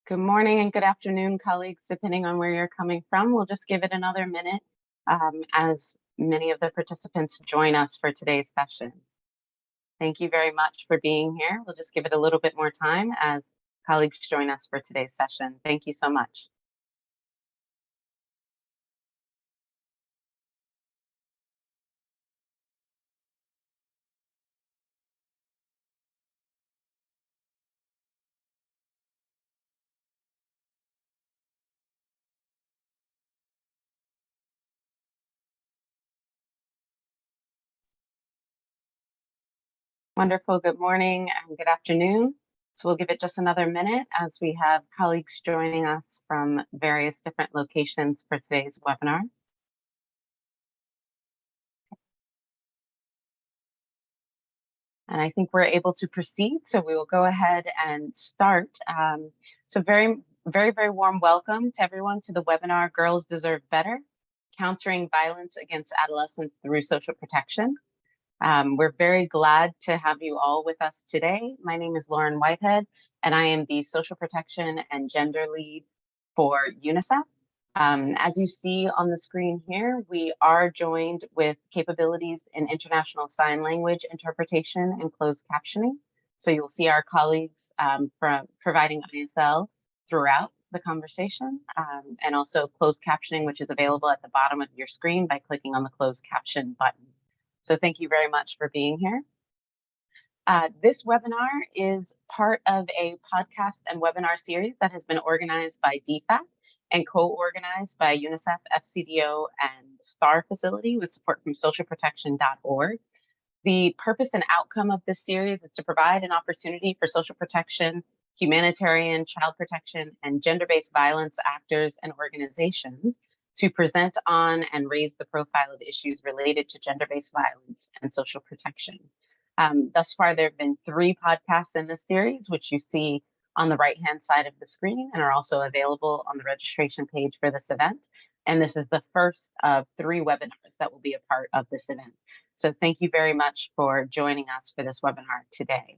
Good morning and good afternoon, colleagues, depending on where you're coming from. We'll just give it another minute as many of the participants join us for today's session. Thank you very much for being here. We'll just give it a little bit more time as colleagues join us for today's session. Thank you so much. Wonderful. Good morning and good afternoon. So we'll give it just another minute as we have colleagues joining us from various different locations for today's webinar. And I think we're able to proceed, so we will go ahead and start. So very warm welcome to everyone to the webinar, Girls Deserve Better, Countering Violence Against Adolescents Through Social Protection. We're very glad to have you all with us today. My name is Lauren Whitehead, and I am the Social Protection and Gender Lead for UNICEF. As you see on the screen here, we are joined with capabilities in international sign language interpretation and closed captioning. So you'll see our colleagues from providing ISL throughout the conversation, and also closed captioning, which is available at the bottom of your screen by clicking on the closed caption button. So thank you very much for being here. This webinar is part of a podcast and webinar series that has been organized by DFAC and co-organized by UNICEF, FCDO, and STAR facility with support from socialprotection.org. The purpose and outcome of this series is to provide an opportunity for social protection, humanitarian, child protection, and gender-based violence actors and organizations to present on and raise the profile of issues related to gender-based violence and social protection. Thus far, there have been 3 podcasts in this series, which you see on the right-hand side of the screen and are also available on the registration page for this event. And this is the first of 3 webinars that will be a part of this event. So thank you very much for joining us for this webinar today.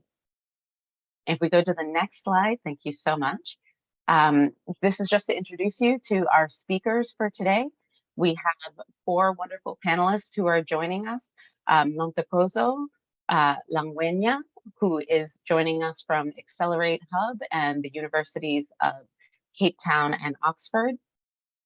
If we go to the next slide, thank you so much. This is just to introduce you to our speakers for today. We have 4 wonderful panelists who are joining us. Nontokozo, Langwenya, who is joining us from Accelerate Hub and the universities of Cape Town and Oxford.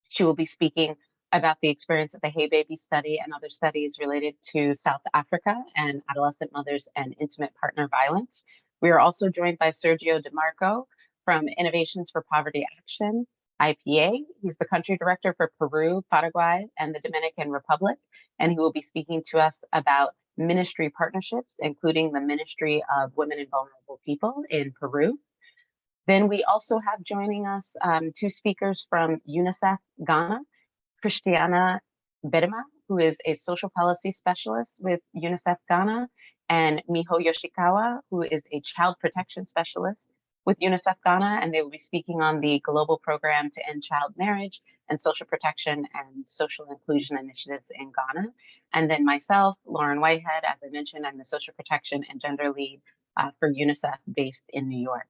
She will be speaking about the experience of the Hey Baby study and other studies related to South Africa and adolescent mothers and intimate partner violence. We are also joined by Sergio DeMarco from Innovations for Poverty Action, IPA. He's the country director for Peru, Paraguay, and the Dominican Republic, and he will be speaking to us about ministry partnerships, including the Ministry of Women and Vulnerable People in Peru. Then we also have joining us 2 speakers from UNICEF Ghana, Christiana Gbedemah, who is a social policy specialist with UNICEF Ghana, and Miho Yoshikawa, who is a child protection specialist with UNICEF Ghana, and they will be speaking on the global program to end child marriage and social protection and social inclusion initiatives in Ghana. And then myself, Lauren Whitehead, as I mentioned, I'm the social protection and gender lead for UNICEF based in New York.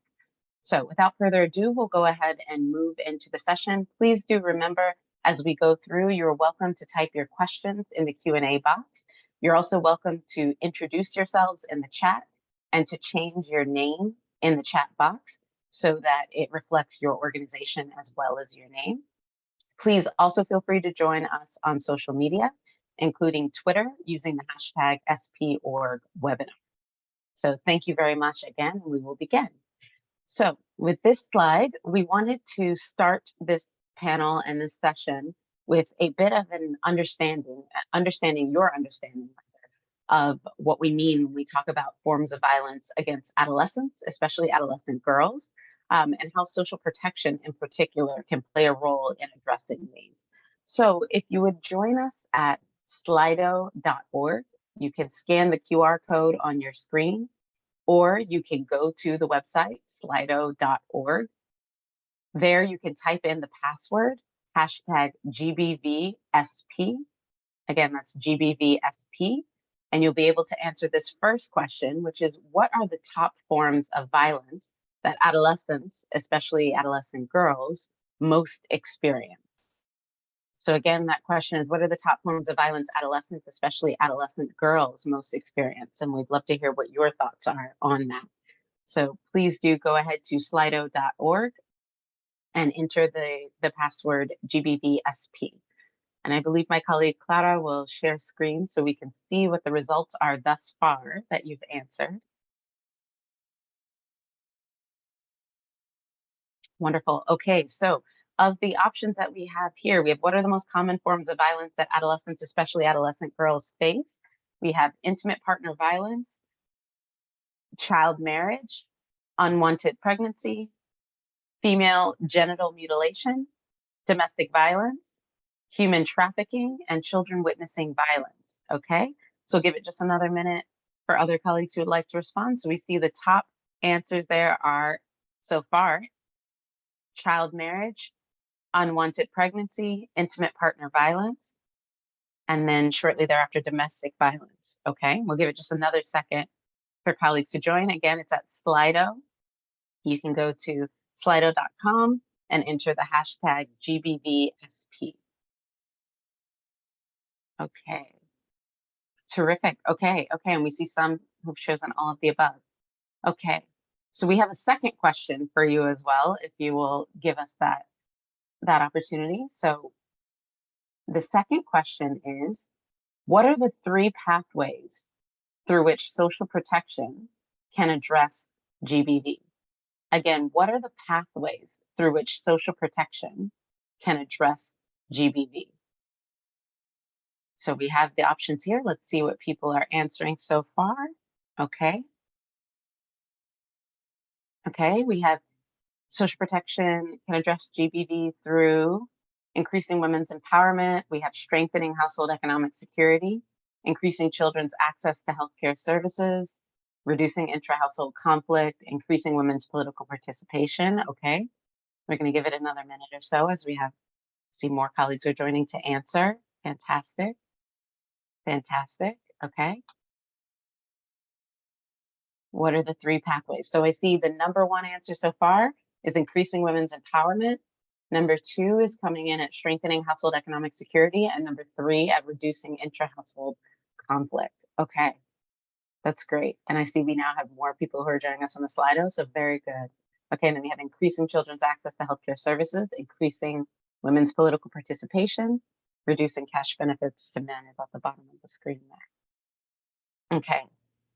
So without further ado, we'll go ahead and move into the session. Please do remember, as we go through, you're welcome to type your questions in the Q&A box. You're also welcome to introduce yourselves in the chat and to change your name in the chat box so that it reflects your organization as well as your name. Please also feel free to join us on social media, including Twitter, using the hashtag #SPOrgWebinar. So thank you very much again, and we will begin. So with this slide, we wanted to start this panel and this session with a bit of an understanding your understanding of what we mean when we talk about forms of violence against adolescents, especially adolescent girls, and how social protection in particular can play a role in addressing these. So if you would join us at slido.org, you can scan the QR code on your screen, or you can go to the website, slido.org. There you can type in the password, #GBVSP. Again, that's GBVSP. And you'll be able to answer this first question, which is, what are the top forms of violence that adolescents, especially adolescent girls, most experience? So again, that question is, what are the top forms of violence adolescents, especially adolescent girls, most experience? And we'd love to hear what your thoughts are on that. So please do go ahead to slido.org and enter the password GBVSP. And I believe my colleague Clara will share screen so we can see what the results are thus far that you've answered. Wonderful. Okay, so of the options that we have here, we have what are the most common forms of violence that adolescents, especially adolescent girls, face? We have intimate partner violence, child marriage, unwanted pregnancy, female genital mutilation, domestic violence, human trafficking, and children witnessing violence. Okay, so give it just another minute for other colleagues who would like to respond. So we see the top answers there are so far child marriage, unwanted pregnancy, intimate partner violence, and then shortly thereafter, domestic violence. Okay, we'll give it just another second for colleagues to join. Again, it's at Slido. You can go to slido.com and enter the hashtag GBVSP. Okay, terrific. Okay, and we see some who've chosen all of the above. Okay, so we have a second question for you as well, if you will give us that opportunity. So the second question is, what are the 3 pathways through which social protection can address GBV? Again, what are the pathways through which social protection can address GBV? So we have the options here. Let's see what people are answering so far. Okay. Okay, we have social protection can address GBV through increasing women's empowerment. We have strengthening household economic security, increasing children's access to healthcare services, reducing intra-household conflict, increasing women's political participation. Okay, we're going to give it another minute or so as we see more colleagues are joining to answer. Fantastic. Fantastic. Okay. What are the 3 pathways? So I see the number 1 answer so far is increasing women's empowerment. Number 2 is coming in at strengthening household economic security. And number 3 at reducing intra-household conflict. Okay, that's great. And I see we now have more people who are joining us on the Slido, so very good. Okay, and then we have increasing children's access to healthcare services, increasing women's political participation, reducing cash benefits to men is at the bottom of the screen there. Okay.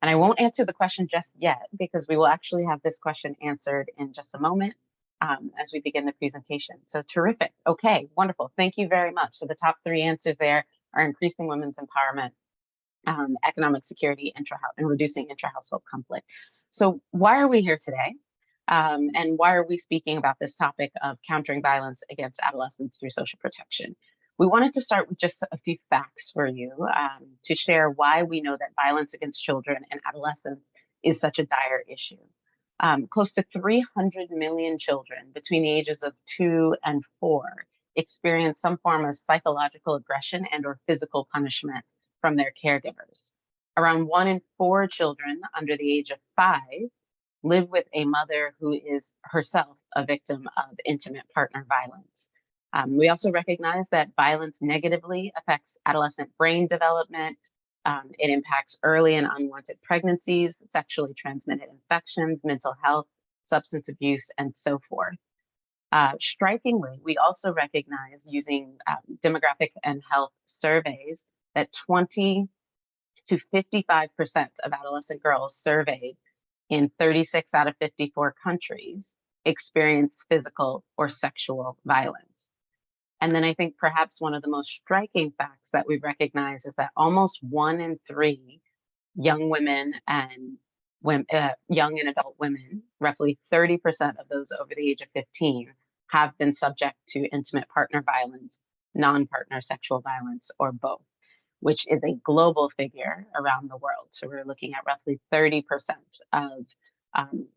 And I won't answer the question just yet because we will actually have this question answered in just a moment as we begin the presentation. So terrific. Okay, wonderful. Thank you very much. So the top 3 answers there are increasing women's empowerment, economic security, and reducing intra-household conflict. So why are we here today? And why are we speaking about this topic of countering violence against adolescents through social protection? We wanted to start with just a few facts for you to share why we know that violence against children and adolescents is such a dire issue. Close to 300 million children between the ages of 2 and 4 experience some form of psychological aggression and or physical punishment from their caregivers. Around 1 in 4 children under the age of 5 live with a mother who is herself a victim of intimate partner violence. We also recognize that violence negatively affects adolescent brain development. It impacts early and unwanted pregnancies, sexually transmitted infections, mental health, substance abuse, and so forth. Strikingly, we also recognize using demographic and health surveys that 20 to 55% of adolescent girls surveyed in 36 out of 54 countries experienced physical or sexual violence. And then I think perhaps one of the most striking facts that we recognize is that almost 1 in 3 young women and young and adult women, roughly 30% of those over the age of 15, have been subject to intimate partner violence, non-partner sexual violence, or both, which is a global figure around the world. So we're looking at roughly 30% of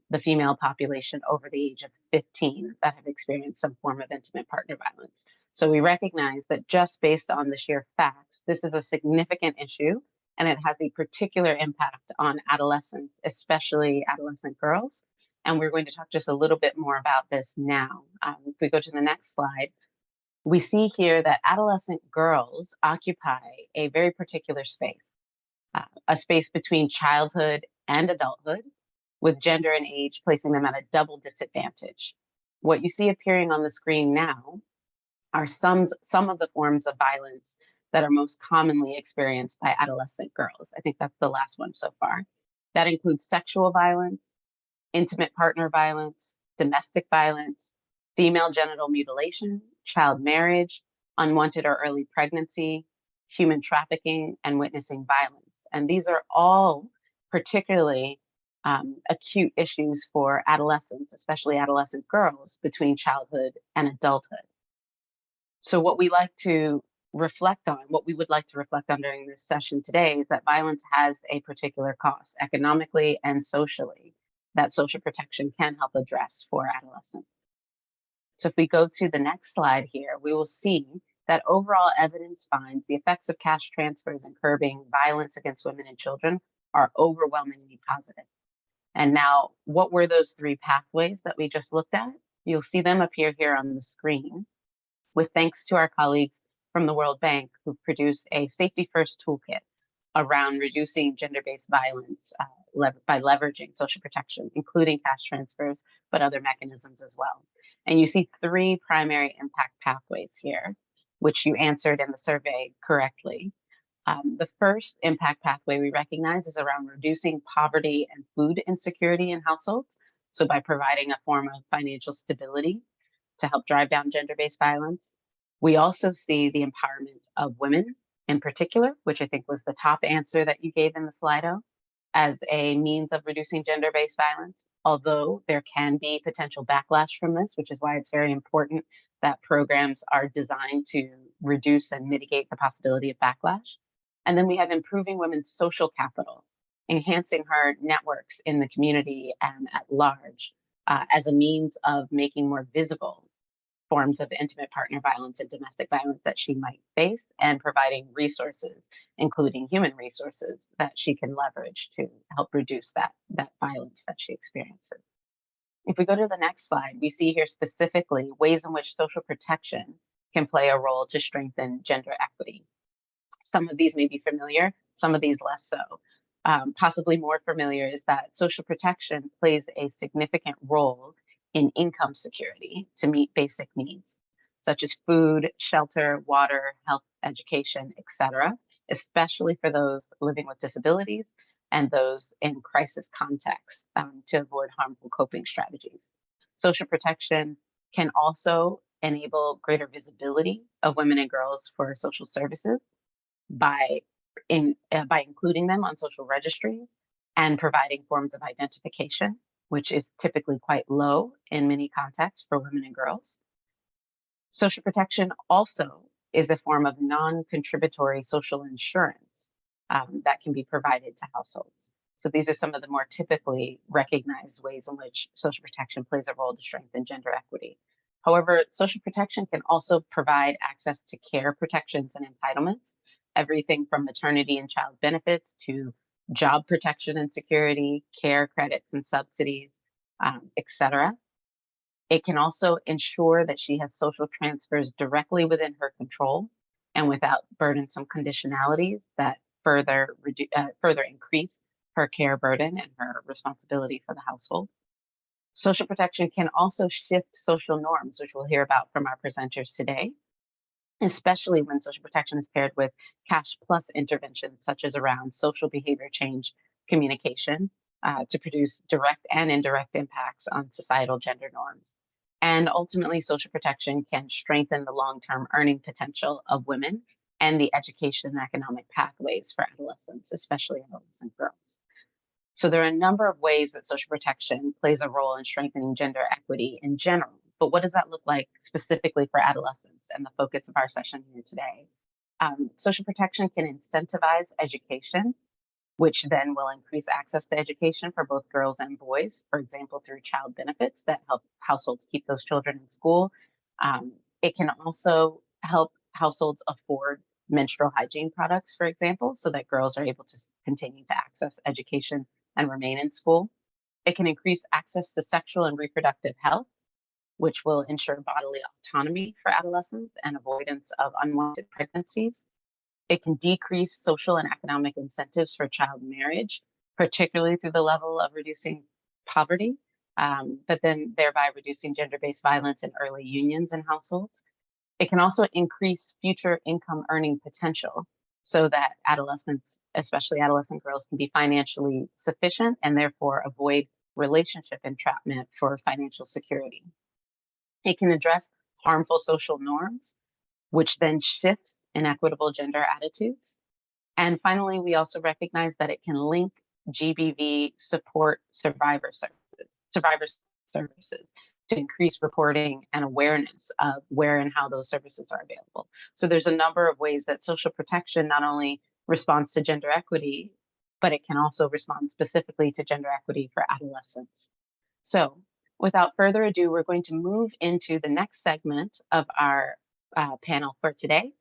the female population over the age of 15 that have experienced some form of intimate partner violence. So we recognize that just based on the sheer facts, this is a significant issue, and it has a particular impact on adolescents, especially adolescent girls. And we're going to talk just a little bit more about this now. If we go to the next slide, we see here that adolescent girls occupy a very particular space, a space between childhood and adulthood, with gender and age placing them at a double disadvantage. What you see appearing on the screen now are some of the forms of violence that are most commonly experienced by adolescent girls. I think that's the last one so far. That includes sexual violence, intimate partner violence, domestic violence, female genital mutilation, child marriage, unwanted or early pregnancy, human trafficking, and witnessing violence. And these are all particularly acute issues for adolescents, especially adolescent girls, between childhood and adulthood. So what we like to reflect on, what we would like to reflect on during this session today is that violence has a particular cost economically and socially that social protection can help address for adolescents. So if we go to the next slide here, we will see that overall evidence finds the effects of cash transfers and curbing violence against women and children are overwhelmingly positive. And now, what were those three pathways that we just looked at? You'll see them appear here on the screen, with thanks to our colleagues from the World Bank who produced a safety first toolkit around reducing gender-based violence by leveraging social protection, including cash transfers, but other mechanisms as well. And you see three primary impact pathways here, which you answered in the survey correctly. The first impact pathway we recognize is around reducing poverty and food insecurity in households. So by providing a form of financial stability to help drive down gender-based violence. We also see the empowerment of women in particular, which I think was the top answer that you gave in the Slido, as a means of reducing gender-based violence, although there can be potential backlash from this, which is why it's very important that programs are designed to reduce and mitigate the possibility of backlash. And then we have improving women's social capital, enhancing her networks in the community and at large, as a means of making more visible forms of intimate partner violence and domestic violence that she might face, and providing resources, including human resources, that she can leverage to help reduce that violence that she experiences. If we go to the next slide, we see here specifically ways in which social protection can play a role to strengthen gender equity. Some of these may be familiar, some of these less so. Possibly more familiar is that social protection plays a significant role in income security to meet basic needs, such as food, shelter, water, health, education, etc., especially for those living with disabilities and those in crisis contexts to avoid harmful coping strategies. Social protection can also enable greater visibility of women and girls for social services by including them on social registries and providing forms of identification, which is typically quite low in many contexts for women and girls. Social protection also is a form of non-contributory social insurance that can be provided to households. So these are some of the more typically recognized ways in which social protection plays a role to strengthen gender equity. However, social protection can also provide access to care protections and entitlements, everything from maternity and child benefits to job protection and security, care credits and subsidies, etc. It can also ensure that she has social transfers directly within her control and without burdensome conditionalities that further increase her care burden and her responsibility for the household. Social protection can also shift social norms, which we'll hear about from our presenters today, especially when social protection is paired with cash plus interventions, such as around social behavior change communication to produce direct and indirect impacts on societal gender norms. And ultimately, social protection can strengthen the long-term earning potential of women and the education and economic pathways for adolescents, especially adolescent girls. So there are a number of ways that social protection plays a role in strengthening gender equity in general. But what does that look like specifically for adolescents and the focus of our session here today? Social protection can incentivize education, which then will increase access to education for both girls and boys, for example, through child benefits that help households keep those children in school. It can also help households afford menstrual hygiene products, for example, so that girls are able to continue to access education and remain in school. It can increase access to sexual and reproductive health, which will ensure bodily autonomy for adolescents and avoidance of unwanted pregnancies. It can decrease social and economic incentives for child marriage, particularly through the level of reducing poverty, but then thereby reducing gender-based violence in early unions and households. It can also increase future income earning potential so that adolescents, especially adolescent girls, can be financially sufficient and therefore avoid relationship entrapment for financial security. It can address harmful social norms, which then shifts inequitable gender attitudes. And finally, we also recognize that it can link GBV support survivor services to increase reporting and awareness of where and how those services are available. So there's a number of ways that social protection not only responds to gender equity, but it can also respond specifically to gender equity for adolescents. So without further ado, we're going to move into the next segment of our panel for today.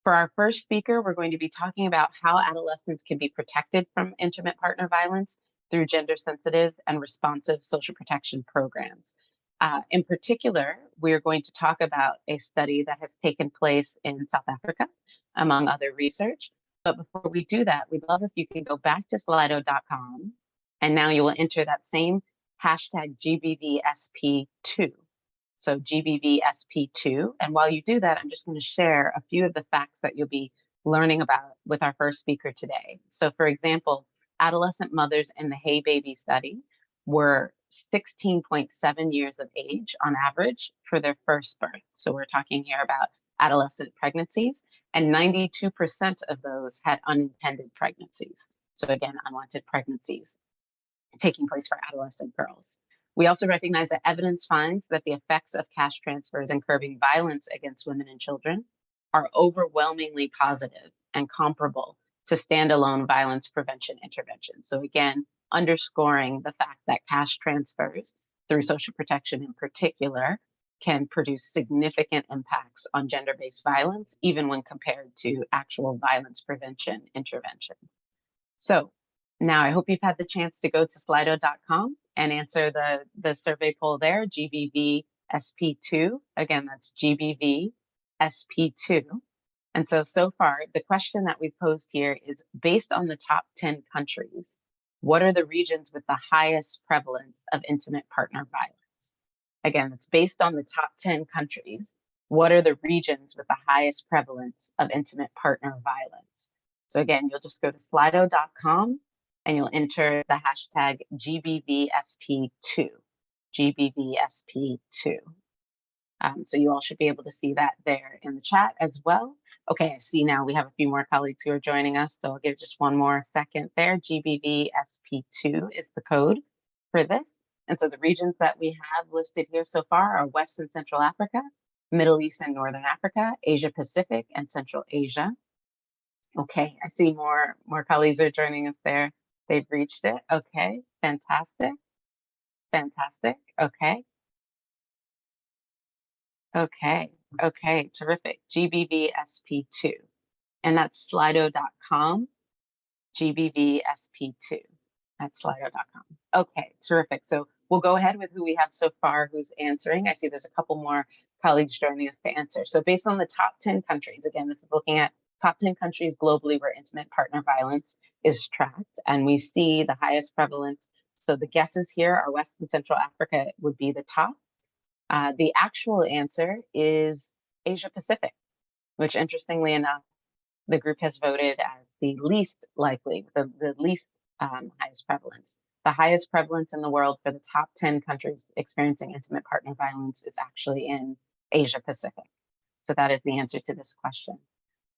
For our first speaker, we're going to be talking about how adolescents can be protected from intimate partner violence through gender-sensitive and responsive social protection programs. In particular, we're going to talk about a study that has taken place in South Africa, among other research. But before we do that, we'd love if you can go back to slido.com, and now you will enter that same hashtag GBVSP2. So GBVSP2. And while you do that, I'm just going to share a few of the facts that you'll be learning about with our first speaker today. So for example, adolescent mothers in the Hey Baby study were 16.7 years of age on average for their first birth. So we're talking here about adolescent pregnancies, and 92% of those had unintended pregnancies. So again, unwanted pregnancies taking place for adolescent girls. We also recognize that evidence finds that the effects of cash transfers in curbing violence against women and children are overwhelmingly positive and comparable to standalone violence prevention interventions. So again, underscoring the fact that cash transfers through social protection in particular can produce significant impacts on gender-based violence, even when compared to actual violence prevention interventions. So now I hope you've had the chance to go to slido.com and answer the survey poll there, GBV SP2. Again, that's GBV SP2. And so far, the question that we've posed here is, based on the top 10 countries, what are the regions with the highest prevalence of intimate partner violence? Again, it's based on the top 10 countries. What are the regions with the highest prevalence of intimate partner violence? So again, you'll just go to slido.com and you'll enter the hashtag GBVSP2, GBVSP2. So you all should be able to see that there in the chat as well. Okay, I see now we have a few more colleagues who are joining us, so I'll give just one more second there. GBVSP2 is the code for this. And so the regions that we have listed here so far are West and Central Africa, Middle East and Northern Africa, Asia Pacific, and Central Asia. Okay, I see more colleagues are joining us there. They've reached it. Okay, fantastic. Fantastic. Okay. Okay, terrific. GBVSP2. And that's slido.com, GBVSP2. That's slido.com. Okay, terrific. So we'll go ahead with who we have so far who's answering. I see there's a couple more colleagues joining us to answer. So based on the top 10 countries, again, this is looking at top 10 countries globally where intimate partner violence is tracked, and we see the highest prevalence. So the guesses here are West and Central Africa would be the top. The actual answer is Asia Pacific, which interestingly enough, the group has voted as the least likely, the least highest prevalence. The highest prevalence in the world for the top 10 countries experiencing intimate partner violence is actually in Asia Pacific. So that is the answer to this question.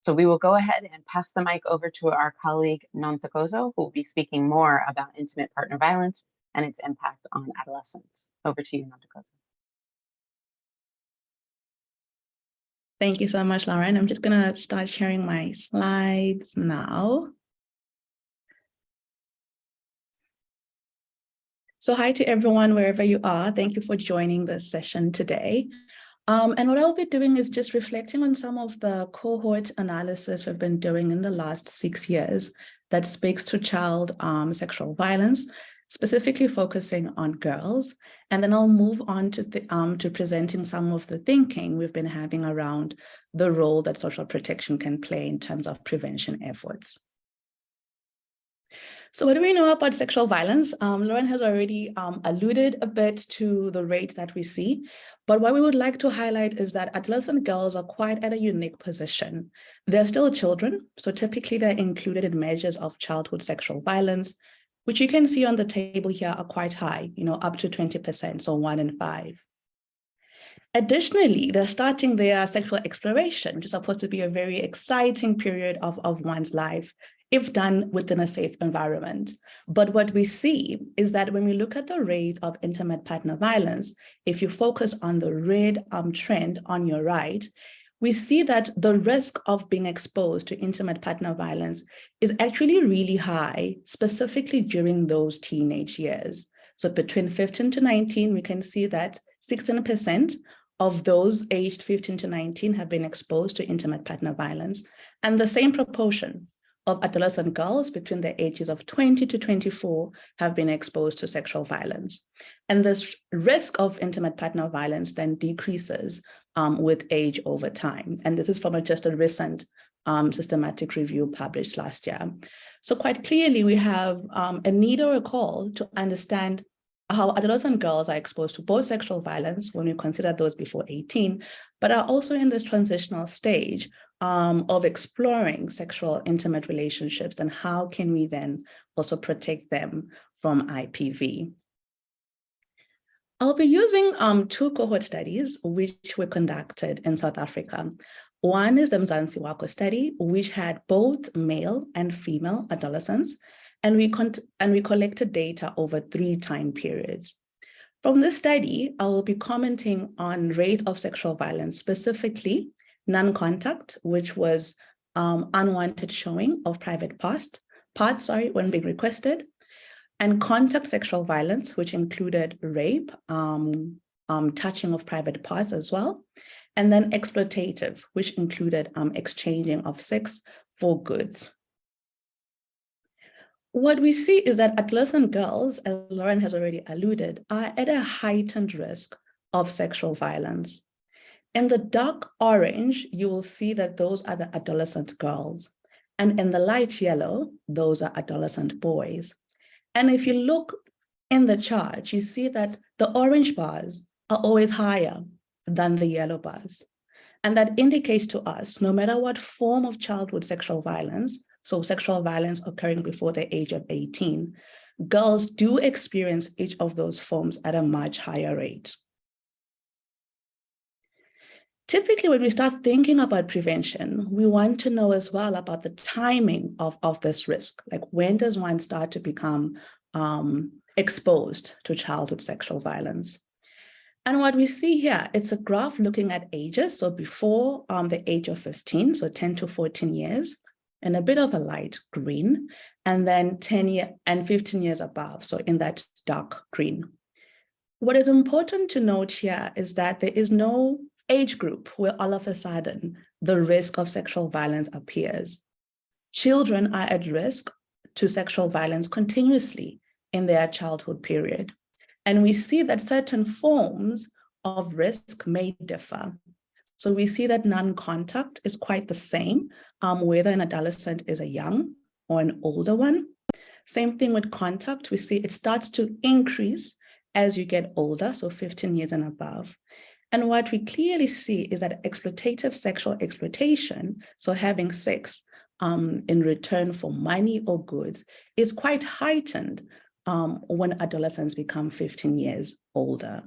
So we will go ahead and pass the mic over to our colleague Nontokozo, who will be speaking more about intimate partner violence and its impact on adolescents. Over to you, Nontokozo. Thank you so much, Lauren. I'm just going to start sharing my slides now. So hi to everyone, wherever you are. Thank you for joining this session today. And what I'll be doing is just reflecting on some of the cohort analysis we've been doing in the last 6 years that speaks to child sexual violence, specifically focusing on girls. And then I'll move on to presenting some of the thinking we've been having around the role that social protection can play in terms of prevention efforts. So what do we know about sexual violence? Lauren has already alluded a bit to the rates that we see, but what we would like to highlight is that adolescent girls are quite at a unique position. They're still children, so typically they're included in measures of childhood sexual violence, which you can see on the table here are quite high, up to 20%, so 1 in 5. Additionally, they're starting their sexual exploration, which is supposed to be a very exciting period of one's life, if done within a safe environment. But what we see is that when we look at the rates of intimate partner violence, if you focus on the red trend on your right, we see that the risk of being exposed to intimate partner violence is actually really high, specifically during those teenage years. So between 15 to 19, we can see that 16% of those aged 15 to 19 have been exposed to intimate partner violence, and the same proportion of adolescent girls between the ages of 20 to 24 have been exposed to sexual violence. And this risk of intimate partner violence then decreases with age over time. And this is from just a recent systematic review published last year. So quite clearly, we have a need or a call to understand how adolescent girls are exposed to both sexual violence when we consider those before 18, but are also in this transitional stage of exploring sexual intimate relationships, and how can we then also protect them from IPV. I'll be using 2 cohort studies which were conducted in South Africa. One is the Mzansi Wako study, which had both male and female adolescents, and we collected data over 3 time periods. From this study, I will be commenting on rates of sexual violence, specifically non-contact, which was unwanted showing of private parts when being requested, and contact sexual violence, which included rape, touching of private parts as well, and then exploitative, which included exchanging of sex for goods. What we see is that adolescent girls, as Lauren has already alluded, are at a heightened risk of sexual violence. In the dark orange, you will see that those are the adolescent girls. And in the light yellow, those are adolescent boys. And if you look in the chart, you see that the orange bars are always higher than the yellow bars. And that indicates to us, no matter what form of childhood sexual violence, so sexual violence occurring before the age of 18, girls do experience each of those forms at a much higher rate. Typically, when we start thinking about prevention, we want to know as well about the timing of this risk. Like, when does one start to become exposed to childhood sexual violence? And what we see here, it's a graph looking at ages. So before the age of 15, so 10 to 14 years, and a bit of a light green, and then 10 and 15 years above, so in that dark green. What is important to note here is that there is no age group where all of a sudden the risk of sexual violence appears. Children are at risk to sexual violence continuously in their childhood period. And we see that certain forms of risk may differ. So we see that non-contact is quite the same, whether an adolescent is a young or an older one. Same thing with contact. We see it starts to increase as you get older, so 15 years and above. And what we clearly see is that exploitative sexual exploitation, so having sex in return for money or goods, is quite heightened when adolescents become 15 years older.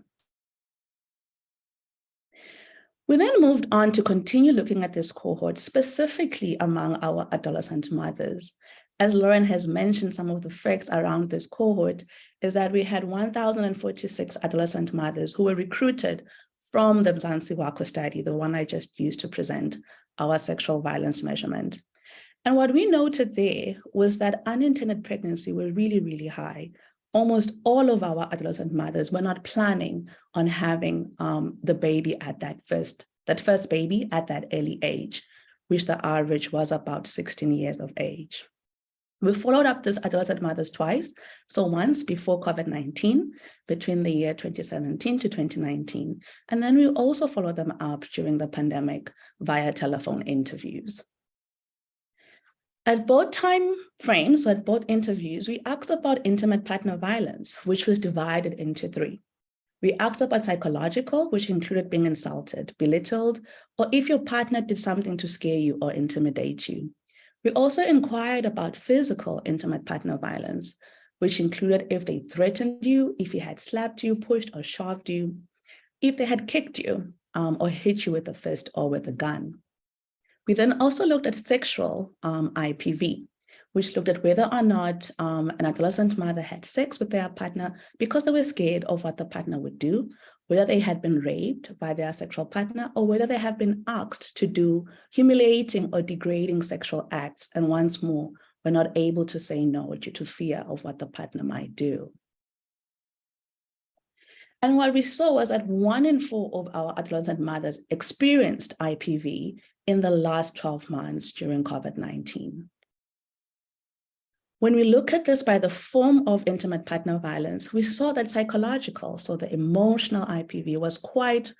We then moved on to continue looking at this cohort, specifically among our adolescent mothers. As Lauren has mentioned, some of the facts around this cohort is that we had 1,046 adolescent mothers who were recruited from the Mzansi Wako study, the one I just used to present our sexual violence measurement. And what we noted there was that unintended pregnancy were really, really high. Almost all of our adolescent mothers were not planning on having the baby at that first baby at that early age, which the average was about 16 years of age. We followed up these adolescent mothers twice. So once before COVID-19, between the year 2017 to 2019. And then we also followed them up during the pandemic via telephone interviews. At both time frames, so at both interviews, we asked about intimate partner violence, which was divided into 3. We asked about psychological, which included being insulted, belittled, or if your partner did something to scare you or intimidate you. We also inquired about physical intimate partner violence, which included if they threatened you, if he had slapped you, pushed or shoved you, if they had kicked you or hit you with a fist or with a gun. We then also looked at sexual IPV, which looked at whether or not an adolescent mother had sex with their partner because they were scared of what the partner would do, whether they had been raped by their sexual partner, or whether they have been asked to do humiliating or degrading sexual acts, and once more, were not able to say no due to fear of what the partner might do. And what we saw was that 1 in 4 of our adolescent mothers experienced IPV in the last 12 months during COVID-19. When we look at this by the form of intimate partner violence, we saw that psychological, so the emotional IPV, was quite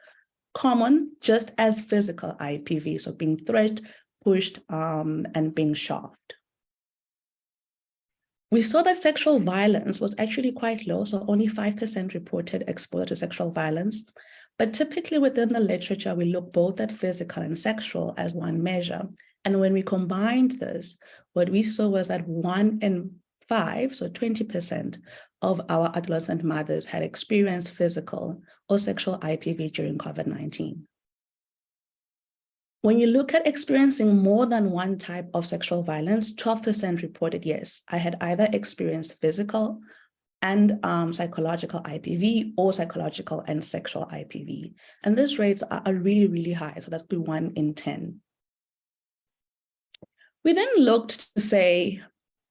common, just as physical IPV, so being threatened, pushed, and being shoved. We saw that sexual violence was actually quite low, so only 5% reported exposure to sexual violence. But typically within the literature, we look both at physical and sexual as one measure. And when we combined this, what we saw was that 1 in 5, so 20% of our adolescent mothers had experienced physical or sexual IPV during COVID-19. When you look at experiencing more than one type of sexual violence, 12% reported, yes, I had either experienced physical and psychological IPV or psychological and sexual IPV. And these rates are really, really high. So that's 1 in 10. We then looked to say,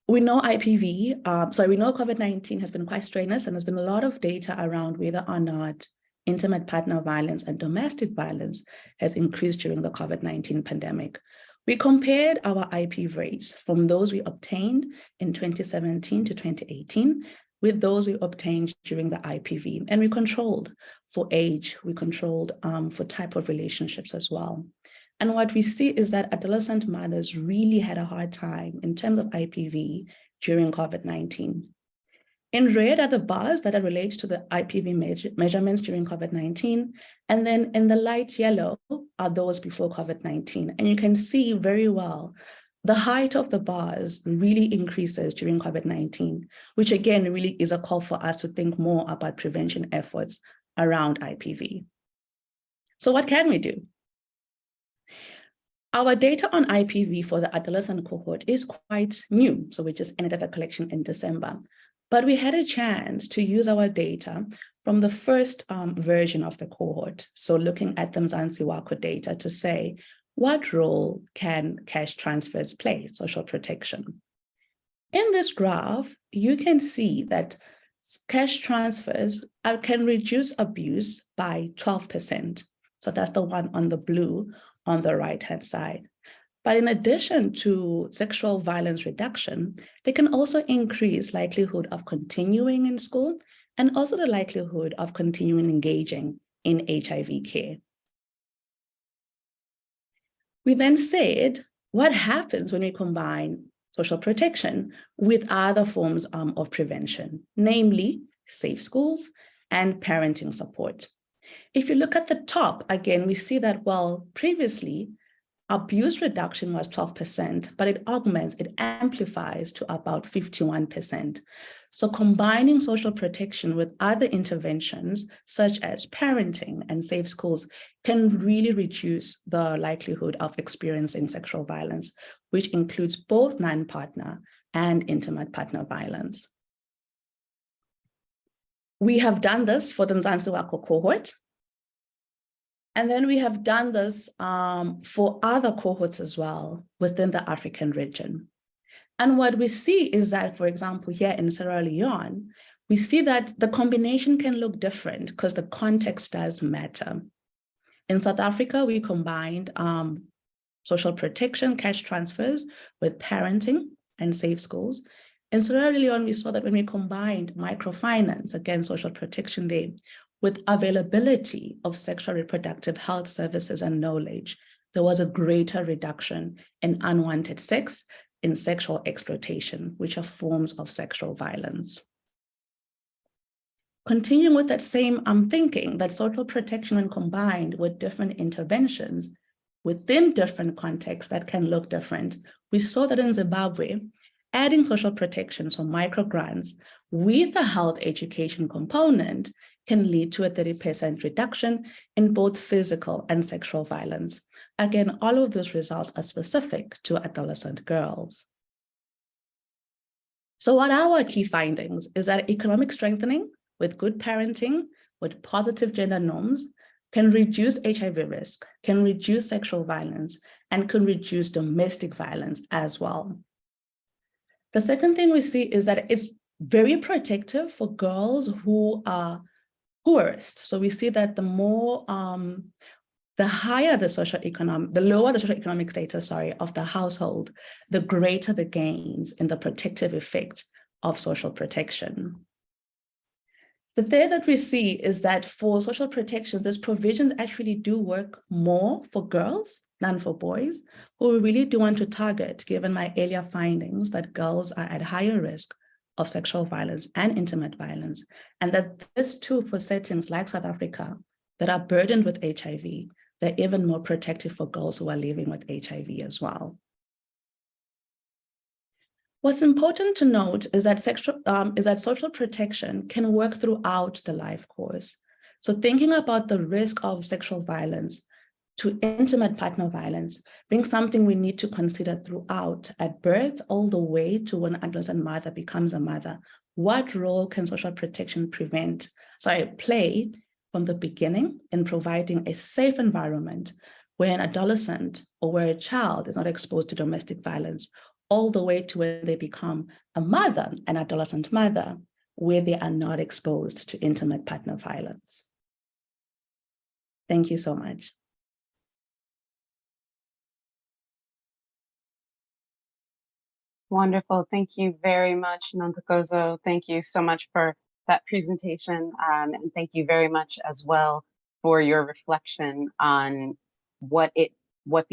we know IPV, we know COVID-19 has been quite strenuous, and there's been a lot of data around whether or not intimate partner violence and domestic violence has increased during the COVID-19 pandemic. We compared our IPV rates from those we obtained in 2017 to 2018 with those we obtained during the IPV, and we controlled for age, we controlled for type of relationships as well. And what we see is that adolescent mothers really had a hard time in terms of IPV during COVID-19. In red are the bars that are related to the IPV measurements during COVID-19. And then in the light yellow are those before COVID-19. And you can see very well the height of the bars really increases during COVID-19, which again really is a call for us to think more about prevention efforts around IPV. So what can we do? Our data on IPV for the adolescent cohort is quite new. So we just ended the collection in December. But we had a chance to use our data from the first version of the cohort. So looking at the Mzansi Wako data to say, what role can cash transfers play, social protection? In this graph, you can see that cash transfers can reduce abuse by 12%. So that's the one on the blue on the right-hand side. But in addition to sexual violence reduction, they can also increase likelihood of continuing in school and also the likelihood of continuing engaging in HIV care. We then said, what happens when we combine social protection with other forms of prevention, namely safe schools and parenting support? If you look at the top, again, we see that, well, previously, abuse reduction was 12%, but it augments, it amplifies to about 51%. So combining social protection with other interventions, such as parenting and safe schools, can really reduce the likelihood of experiencing sexual violence, which includes both non-partner and intimate partner violence. We have done this for the Mzansi Wako cohort. And then we have done this for other cohorts as well within the African region. And what we see is that, for example, here in Sierra Leone, we see that the combination can look different because the context does matter. In South Africa, we combined social protection, cash transfers with parenting. and safe schools. And so early on, we saw that when we combined microfinance, again, social protection there, with availability of sexual reproductive health services and knowledge, there was a greater reduction in unwanted sex, in sexual exploitation, which are forms of sexual violence. Continuing with that same thinking, that social protection when combined with different interventions within different contexts that can look different, we saw that in Zimbabwe, adding social protection, so microgrants, with a health education component can lead to a 30% reduction in both physical and sexual violence. Again, all of those results are specific to adolescent girls. So what are our key findings is that economic strengthening with good parenting, with positive gender norms, can reduce HIV risk, can reduce sexual violence, and can reduce domestic violence as well. The second thing we see is that it's very protective for girls who are poorest. So we see that the higher the the lower the socioeconomic status, of the household, the greater the gains in the protective effect of social protection. The third that we see is that for social protections, these provisions actually do work more for girls than for boys, who we really do want to target, given my earlier findings that girls are at higher risk of sexual violence and intimate violence, and that this too for settings like South Africa that are burdened with HIV, they're even more protective for girls who are living with HIV as well. What's important to note is that social protection can work throughout the life course. So thinking about the risk of sexual violence to intimate partner violence being something we need to consider throughout, at birth all the way to when an adolescent mother becomes a mother. What role can social protection play from the beginning in providing a safe environment where an adolescent or where a child is not exposed to domestic violence, all the way to when they become a mother, an adolescent mother, where they are not exposed to intimate partner violence. Thank you so much. Wonderful. Thank you very much, Nontokozo. Thank you so much for that presentation. And thank you very much as well for your reflection on what the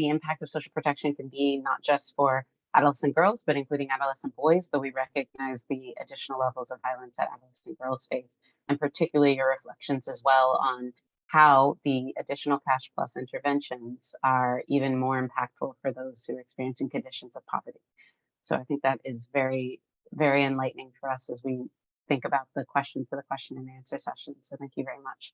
impact of social protection can be, not just for adolescent girls, but including adolescent boys, though we recognize the additional levels of violence that adolescent girls face, and particularly your reflections as well on how the additional cash plus interventions are even more impactful for those who are experiencing conditions of poverty. So I think that is very, very enlightening for us as we think about the question for the question and answer session. So thank you very much.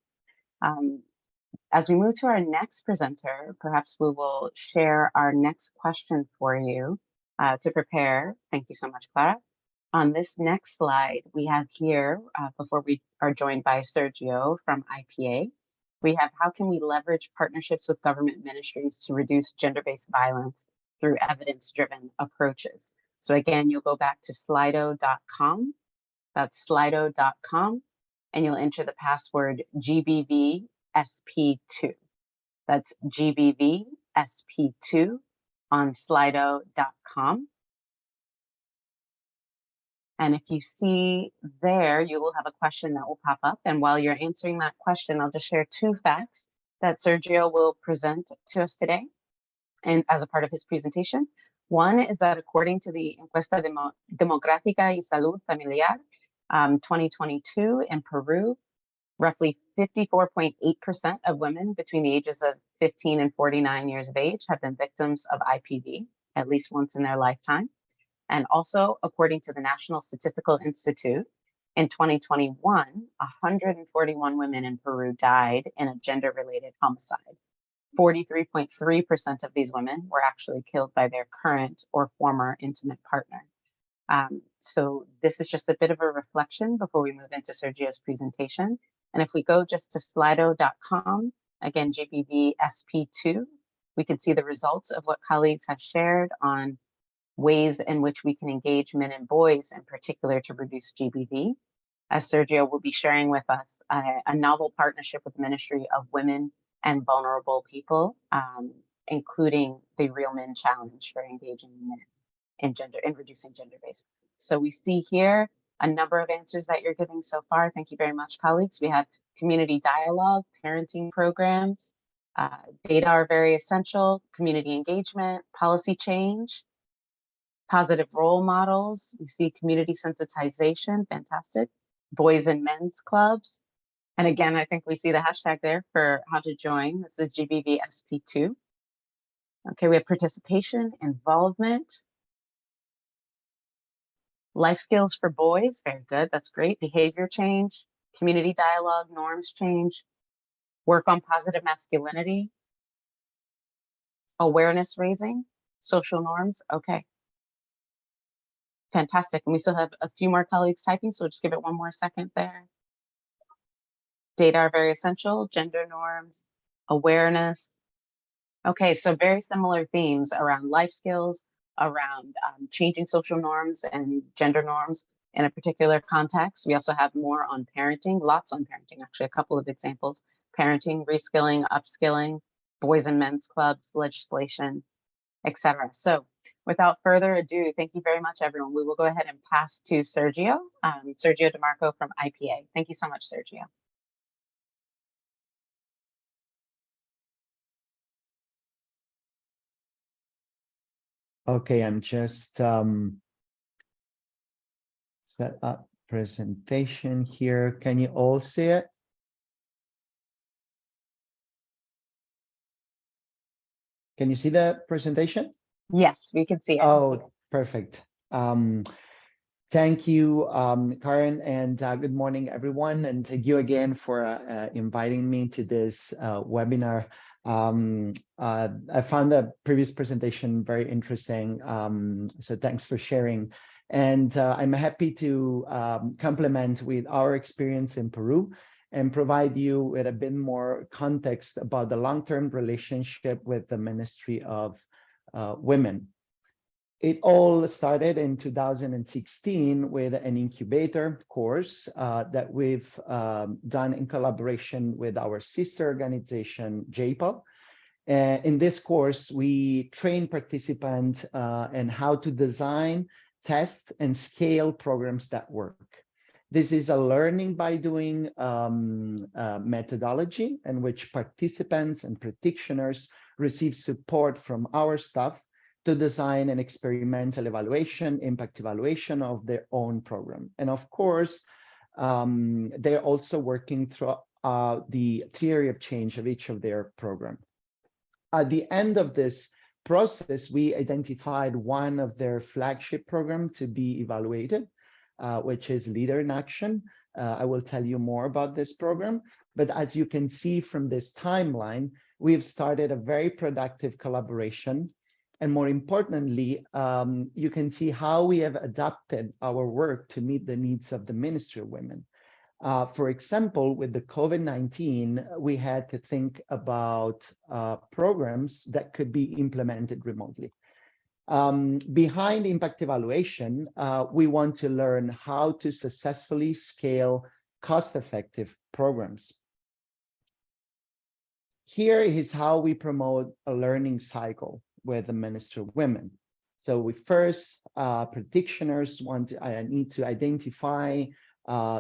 As we move to our next presenter, perhaps we will share our next question for you to prepare. Thank you so much, Clara. On this next slide, we have here, before we are joined by Sergio from IPA, we have how can we leverage partnerships with government ministries to reduce gender-based violence through evidence-driven approaches. So again, you'll go back to slido.com, that's slido.com, and you'll enter the password GBVSP2. That's GBVSP2 on slido.com. And if you see there, you will have a question that will pop up. And while you're answering that question, I'll just share two facts that Sergio will present to us today and as a part of his presentation. One is that according to the Encuesta Demográfica y Salud Familiar 2022 in Peru, roughly 54.8% of women between the ages of 15 and 49 years of age have been victims of IPV at least once in their lifetime. And also, according to the National Statistical Institute, in 2021, 141 women in Peru died in a gender-related homicide. 43.3% of these women were actually killed by their current or former intimate partner. So this is just a bit of a reflection before we move into Sergio's presentation. And if we go just to slido.com, again, GBVSP2, we can see the results of what colleagues have shared on ways in which we can engage men and boys in particular to reduce GBV. As Sergio will be sharing with us, a novel partnership with the Ministry of Women and Vulnerable People, including the Real Men Challenge for engaging men. in reducing gender-based. So we see here a number of answers that you're giving so far. Thank you very much, colleagues. We have community dialogue, parenting programs, data are very essential, community engagement, policy change, positive role models. We see community sensitization, fantastic. Boys and men's clubs. And again, I think we see the hashtag there for how to join. This is GBVSP2. Okay, we have participation, involvement, life skills for boys, very good, that's great. Behavior change, community dialogue, norms change, work on positive masculinity, awareness raising, social norms, okay. Fantastic, and we still have a few more colleagues typing, so we'll just give it one more second there. Data are very essential, gender norms, awareness. Okay, so very similar themes around life skills, around changing social norms and gender norms in a particular context. We also have more on parenting, lots on parenting, actually a couple of examples. Parenting, reskilling, upskilling, boys and men's clubs, legislation, etc. So without further ado, thank you very much, everyone. We will go ahead and pass to Sergio, Sergio DeMarco from IPA. Thank you so much, Sergio. Okay, I'm just set up presentation here. Can you all see it? Can you see the presentation? Yes, we can see it. Oh, perfect. Thank you, Karen, and good morning, everyone. And thank you again for inviting me to this webinar. I found the previous presentation very interesting, so thanks for sharing. And I'm happy to complement with our experience in Peru and provide you with a bit more context about the long-term relationship with the Ministry of Women. It all started in 2016 with an incubator course that we've done in collaboration with our sister organization, JPAL. In this course, we train participants in how to design, test, and scale programs that work. This is a learning by doing methodology in which participants and practitioners receive support from our staff to design an experimental evaluation, impact evaluation of their own program. And of course, they're also working through the theory of change of each of their program. At the end of this process, we identified one of their flagship program to be evaluated, which is Leader in Action. I will tell you more about this program, but as you can see from this timeline, we've started a very productive collaboration. And more importantly, you can see how we have adapted our work to meet the needs of the Ministry of Women. For example, with the COVID-19, we had to think about programs that could be implemented remotely. Behind impact evaluation, we want to learn how to successfully scale cost-effective programs. Here is how we promote a learning cycle with the Ministry of Women. So we first, practitioners need to identify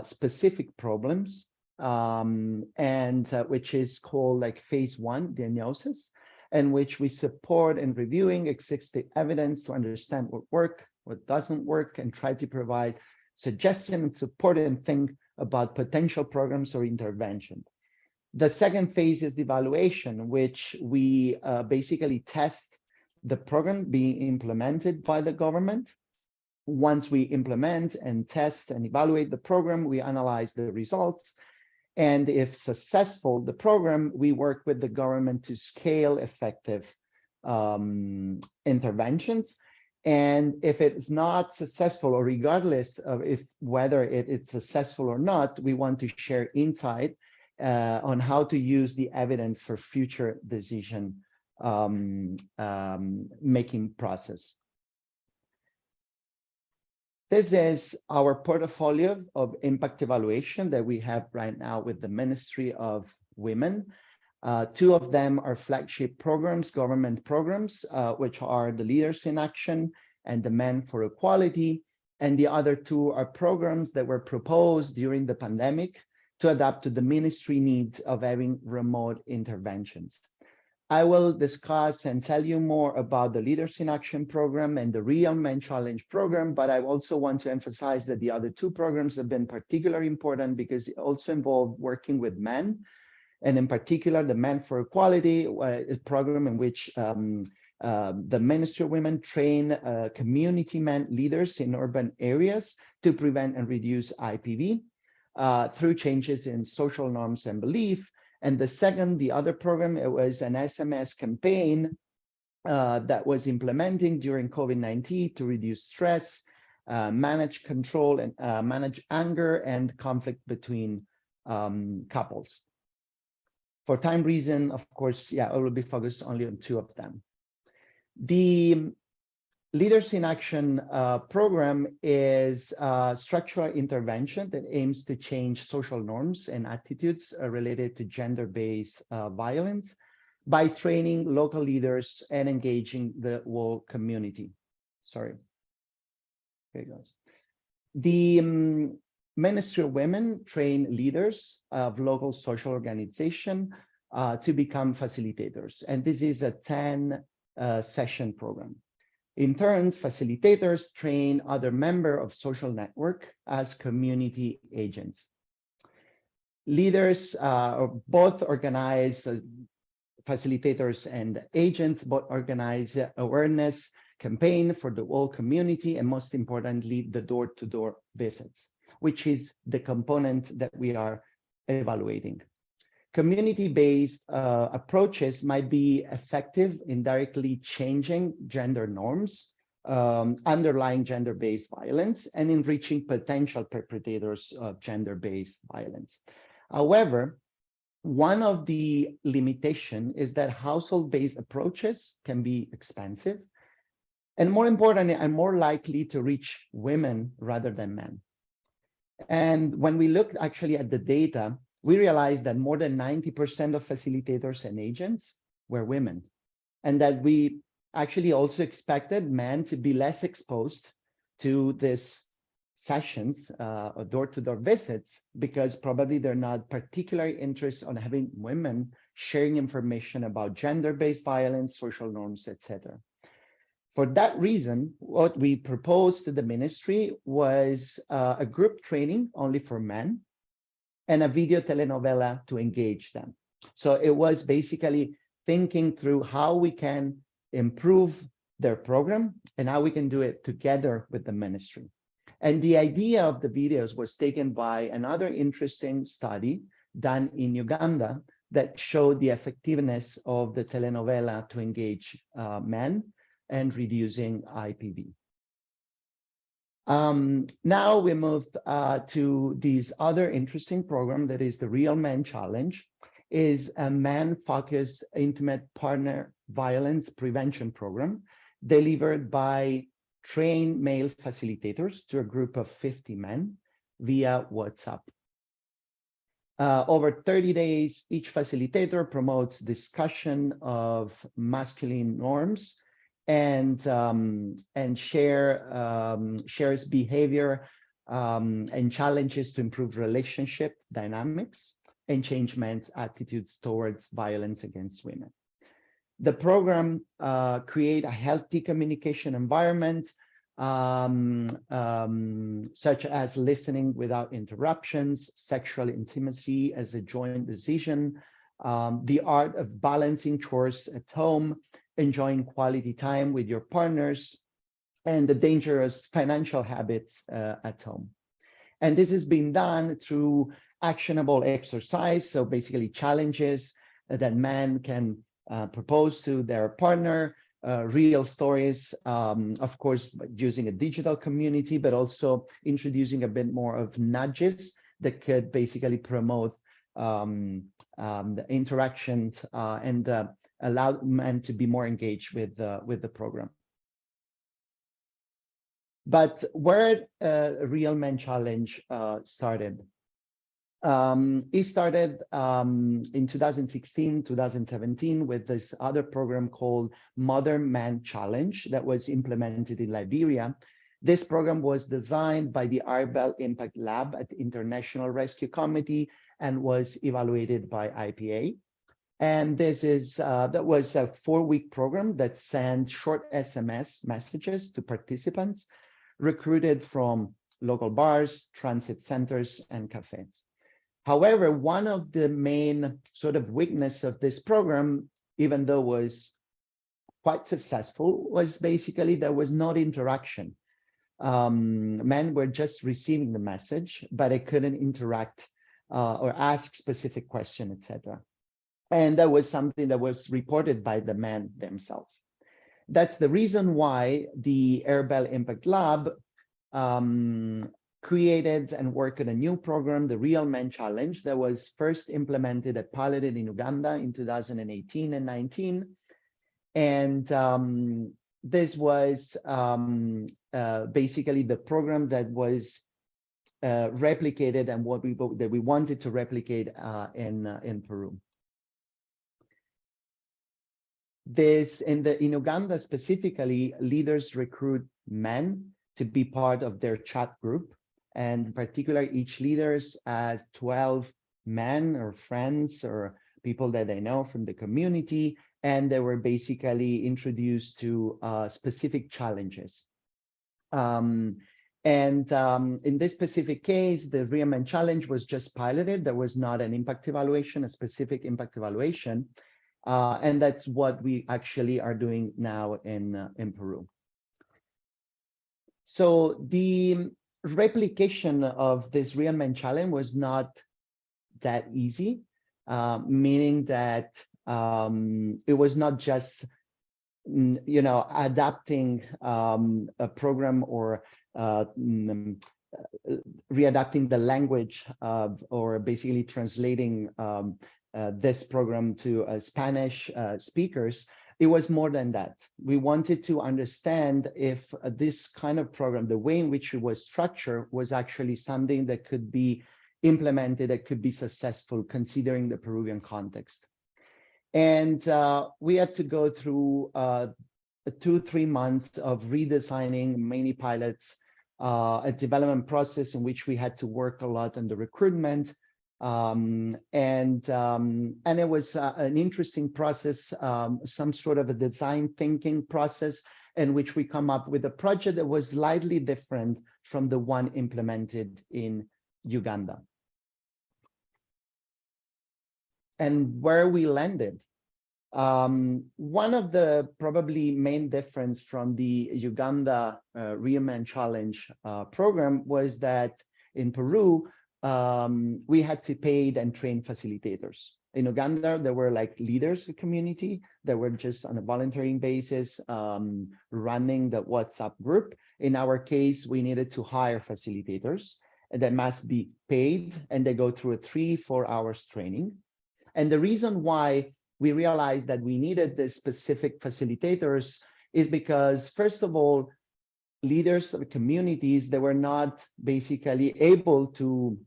specific problems, which is called like phase 1 diagnosis, in which we support in reviewing existing evidence to understand what doesn't work, and try to provide suggestion and support and think about potential programs or intervention. The second phase is the evaluation, which we basically test the program being implemented by the government. Once we implement and test and evaluate the program, we analyze the results. And if successful, the program, we work with the government to scale effective interventions. And if it's not successful, or regardless of whether it's successful or not, we want to share insight on how to use the evidence for future decision making process. This is our portfolio of impact evaluation that we have right now with the Ministry of Women. Two of them are flagship programs, government programs, which are the Leaders in Action and the Men for Equality. And the other two are programs that were proposed during the pandemic to adapt to the ministry needs of having remote interventions. I will discuss and tell you more about the Leaders in Action program and the Real Men Challenge program, but I also want to emphasize that the other two programs have been particularly important because they also involve working with men, and in particular, the Men for Equality, a program in which the Ministry of Women train community men leaders in urban areas to prevent and reduce IPV through changes in social norms and belief. And the other program, it was an SMS campaign that was implementing during COVID-19 to reduce stress, manage control, and manage anger and conflict between couples. For time reason, of course, I will be focused only on two of them. The Leaders in Action program is a structural intervention that aims to change social norms and attitudes related to gender-based violence by training local leaders and engaging the whole community. Sorry. Here it goes. The Ministry of Women train leaders of local social organization to become facilitators. And this is a 10-session program. In turn, facilitators train other members of social network as community agents. Leaders both organize, facilitators and agents both organize awareness campaign for the whole community, and most importantly, the door-to-door visits, which is the component that we are evaluating. Community-based approaches might be effective in directly changing gender norms, underlying gender-based violence, and in reaching potential perpetrators of gender-based violence. However, one of the limitations is that household-based approaches can be expensive, and more importantly, are more likely to reach women rather than men. And when we looked actually at the data, we realized that more than 90% of facilitators and agents were women, and that we actually also expected men to be less exposed to these sessions or door-to-door visits, because probably they're not particularly interested in having women sharing information about gender-based violence, social norms, etc. For that reason, what we proposed to the ministry was a group training only for men, and a video telenovela to engage them. So it was basically thinking through how we can improve their program and how we can do it together with the ministry. And the idea of the videos was taken by another interesting study done in Uganda that showed the effectiveness of the telenovela to engage men and reducing IPV. Now we moved to this other interesting program that is the Real Men Challenge, is a man-focused intimate partner violence prevention program delivered by trained male facilitators to a group of 50 men via WhatsApp. Over 30 days, each facilitator promotes discussion of masculine norms and shares behavior and challenges to improve relationship dynamics and change men's attitudes towards violence against women. The program create a healthy communication environment, such as listening without interruptions, sexual intimacy as a joint decision, the art of balancing chores at home, enjoying quality time with your partners, and the dangerous financial habits at home. And this is being done through actionable exercise, so basically challenges that men can propose to their partner, real stories, of course, using a digital community, but also introducing a bit more of nudges that could basically promote the interactions and allow men to be more engaged with the program. But where Real Men Challenge started It started in 2016, 2017 with this other program called Mother Man Challenge that was implemented in Liberia. This program was designed by the Arbel Impact Lab at the International Rescue Committee and was evaluated by IPA. And this is that was a 4-week program that sent short SMS messages to participants recruited from local bars, transit centers, and cafes. However, one of the main sort of weakness of this program, even though was quite successful, was basically there was no interaction. Men were just receiving the message, but they couldn't interact or ask specific questions, etc. And that was something that was reported by the men themselves. That's the reason why the Arbel Impact Lab created and worked on a new program, the Real Men Challenge, that was first implemented and piloted in Uganda in 2018 and 19. And this was basically the program that was replicated and what we wanted to replicate in Peru. In Uganda specifically, leaders recruit men to be part of their chat group. And in particular, each leader has 12 men or friends or people that they know from the community, and they were basically introduced to specific challenges. In this specific case, the Real Men Challenge was just piloted. There was not an impact evaluation, a specific impact evaluation. And that's what we actually are doing now in Peru. So the replication of this Real Men Challenge was not that easy, meaning that it was not just adapting a program or readapting the language or basically translating this program to Spanish speakers. It was more than that. We wanted to understand if this kind of program, the way in which it was structured, was actually something that could be implemented, that could be successful considering the Peruvian context. And we had to go through 2-3 months of redesigning many pilots, a development process in which we had to work a lot on the recruitment. And it was an interesting process, some sort of a design thinking process in which we come up with a project that was slightly different from the one implemented in Uganda. And where we landed, one of the probably main difference from the Uganda Real Men Challenge program was that in Peru, we had to pay and train facilitators. In Uganda, there were like leaders of community that were just on a voluntary basis running the WhatsApp group. In our case, we needed to hire facilitators that must be paid, and they go through a 3-4 hours training. And the reason why we realized that we needed the specific facilitators is because, first of all, leaders of communities, they were not basically able to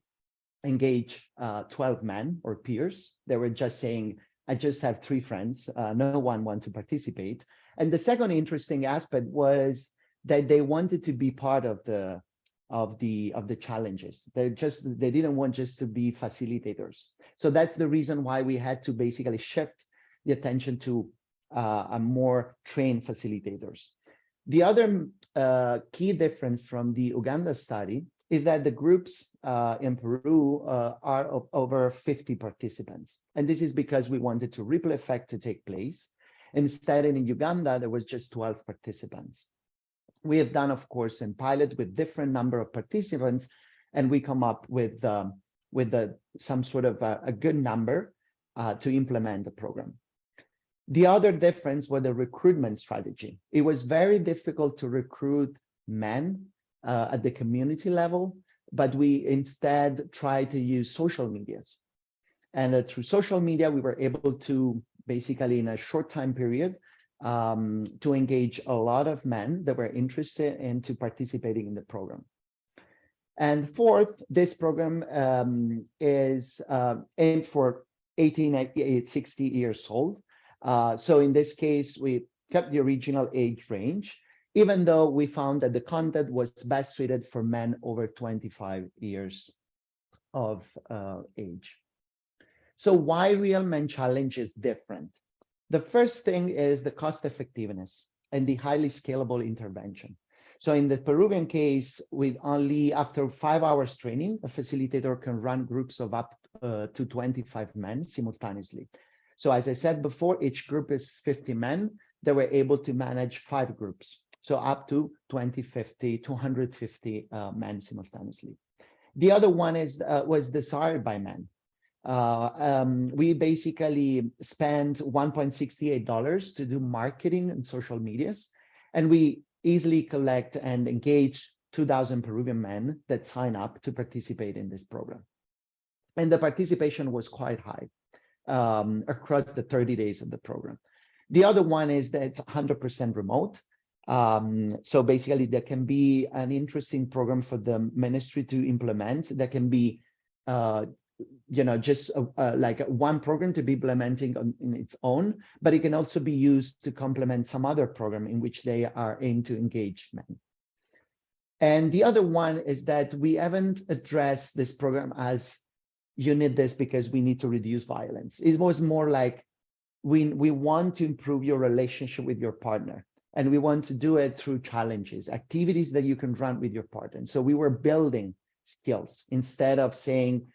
engage 12 men or peers. They were just saying, I just have 3 friends, no one wants to participate. And the second interesting aspect was that they wanted to be part of the challenges. They didn't want just to be facilitators. So that's the reason why we had to basically shift the attention to a more trained facilitators. The other key difference from the Uganda study is that the groups in Peru are of over 50 participants. And this is because we wanted to ripple effect to take place. Instead, in Uganda, there was just 12 participants. We have done, of course, in pilot with different number of participants, and we come up with some sort of a good number to implement the program. The other difference was the recruitment strategy. It was very difficult to recruit men at the community level, but we instead tried to use social medias. And through social media, we were able to basically in a short time period to engage a lot of men that were interested into participating in the program. And fourth, this program is aimed for 18 to 60 years old. So in this case, we kept the original age range, even though we found that the content was best suited for men over 25 years of age. So why Real Men Challenge is different? The first thing is the cost effectiveness and the highly scalable intervention. So in the Peruvian case, with only after 5 hours training, a facilitator can run groups of up to 25 men simultaneously. So as I said before, each group is 50 men. They were able to manage 5 groups. So up to 250 men simultaneously. The other one was desired by men. We basically spent $1.68 to do marketing and social medias, and we easily collect and engage 2,000 Peruvian men that sign up to participate in this program. And the participation was quite high across the 30 days of the program. The other one is that it's 100% remote. So basically, there can be an interesting program for the ministry to implement. That can be just like one program to be implementing in its own, but it can also be used to complement some other program in which they are aimed to engage men. And the other one is that we haven't addressed this program as you need this because we need to reduce violence. It was more like we want to improve your relationship with your partner, and we want to do it through challenges, activities that you can run with your partner. And so we were building skills instead of saying,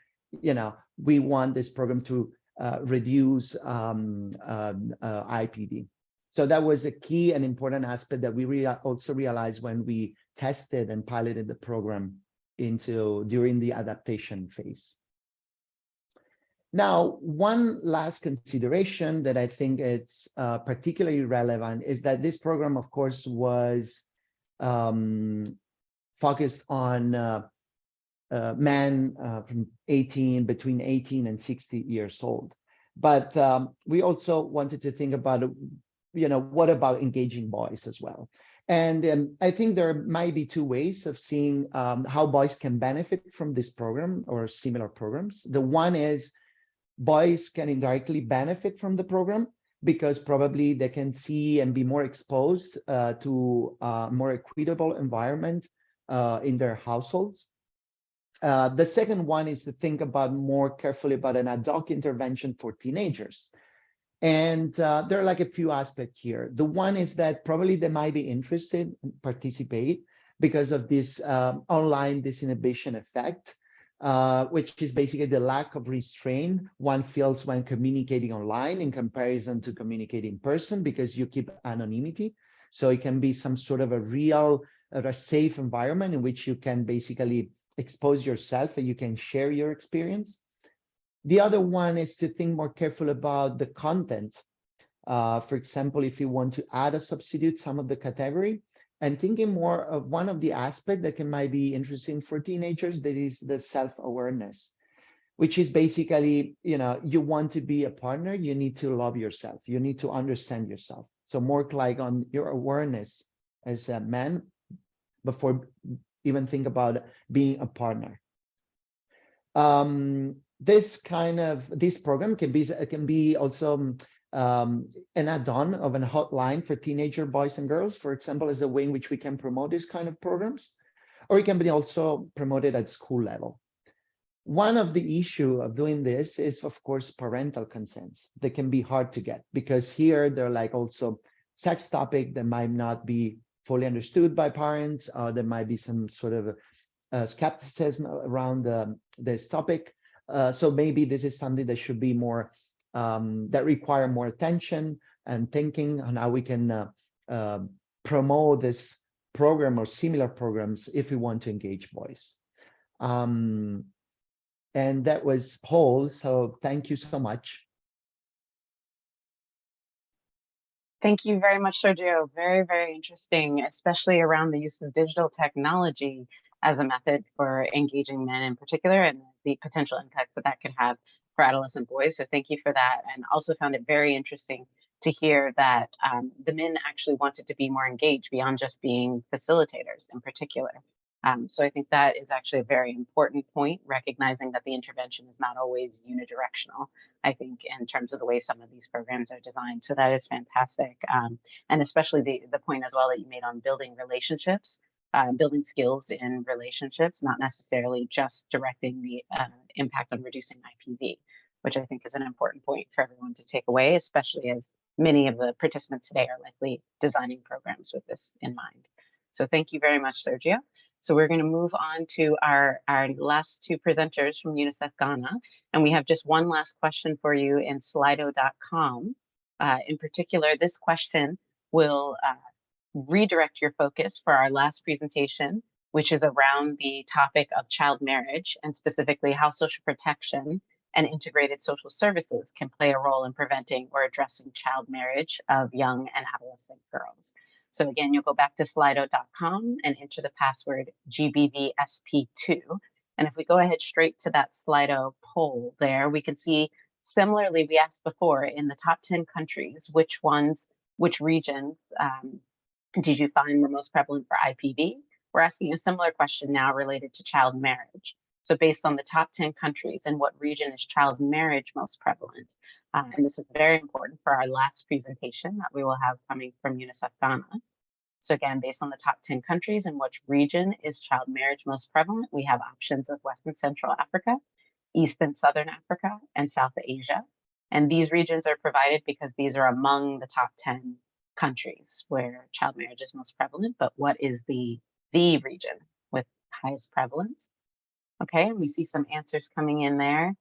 we want this program to reduce IPD. So that was a key and important aspect that we also realized when we tested and piloted the program during the adaptation phase. Now, one last consideration that I think it's particularly relevant is that this program, of course, was focused on men between 18 and 60 years old. But we also wanted to think about, what about engaging boys as well? And I think there might be 2 ways of seeing how boys can benefit from this program or similar programs. The one is boys can indirectly benefit from the program because probably they can see and be more exposed to a more equitable environment in their households. The second one is to think about more carefully about an ad hoc intervention for teenagers. And there are like a few aspects here. The one is that probably they might be interested in participate because of this online disinhibition effect, which is basically the lack of restraint one feels when communicating online in comparison to communicating in person, because you keep anonymity. So it can be some sort of a real, a safe environment in which you can basically expose yourself and you can share your experience. The other one is to think more careful about the content. For example, if you want to add a substitute, some of the category, and thinking more of one of the aspects that might be interesting for teenagers, that is the self-awareness, which is basically, you want to be a partner, you need to love yourself, you need to understand yourself. So more like on your awareness as a man before even think about being a partner. This program can be also an add-on of a hotline for teenager boys and girls, for example, as a way in which we can promote this kind of programs, or it can be also promoted at school level. One of the issue of doing this is, of course, parental consents. They can be hard to get because here they're like also sex topic that might not be fully understood by parents. There might be some sort of skepticism around this topic. So maybe this is something that should be more, that require more attention and thinking on how we can promote this program or similar programs if we want to engage boys. And that was Paul, so thank you so much. Thank you very much, Sergio. Very, very interesting, especially around the use of digital technology as a method for engaging men in particular and the potential impacts that could have for adolescent boys. So thank you for that. And also found it very interesting to hear that the men actually wanted to be more engaged beyond just being facilitators in particular. So I think that is actually a very important point, recognizing that the intervention is not always unidirectional, I think, in terms of the way some of these programs are designed. So that is fantastic. And especially the point as well that you made on building relationships, building skills in relationships, not necessarily just directing the impact on reducing IPV, which I think is an important point for everyone to take away, especially as many of the participants today are likely designing programs with this in mind. So thank you very much, Sergio. So we're going to move on to our last two presenters from UNICEF Ghana. And we have just one last question for you in slido.com. In particular, this question will redirect your focus for our last presentation, which is around the topic of child marriage, and specifically how social protection and integrated social services can play a role in preventing or addressing child marriage of young and adolescent girls. So again, you'll go back to slido.com and enter the password GBVSP2. And if we go ahead straight to that Slido poll there, we can see similarly, we asked before in the top 10 countries, which regions did you find were most prevalent for IPV? We're asking a similar question now related to child marriage. So based on the top 10 countries, in what region is child marriage most prevalent? And this is very important for our last presentation that we will have coming from UNICEF Ghana. So again, based on the top 10 countries, in which region is child marriage most prevalent? We have options of West and Central Africa, East and Southern Africa, and South Asia. And these regions are provided because these are among the top 10 countries where child marriage is most prevalent. But what is the region with highest prevalence? Okay, and we see some answers coming in there.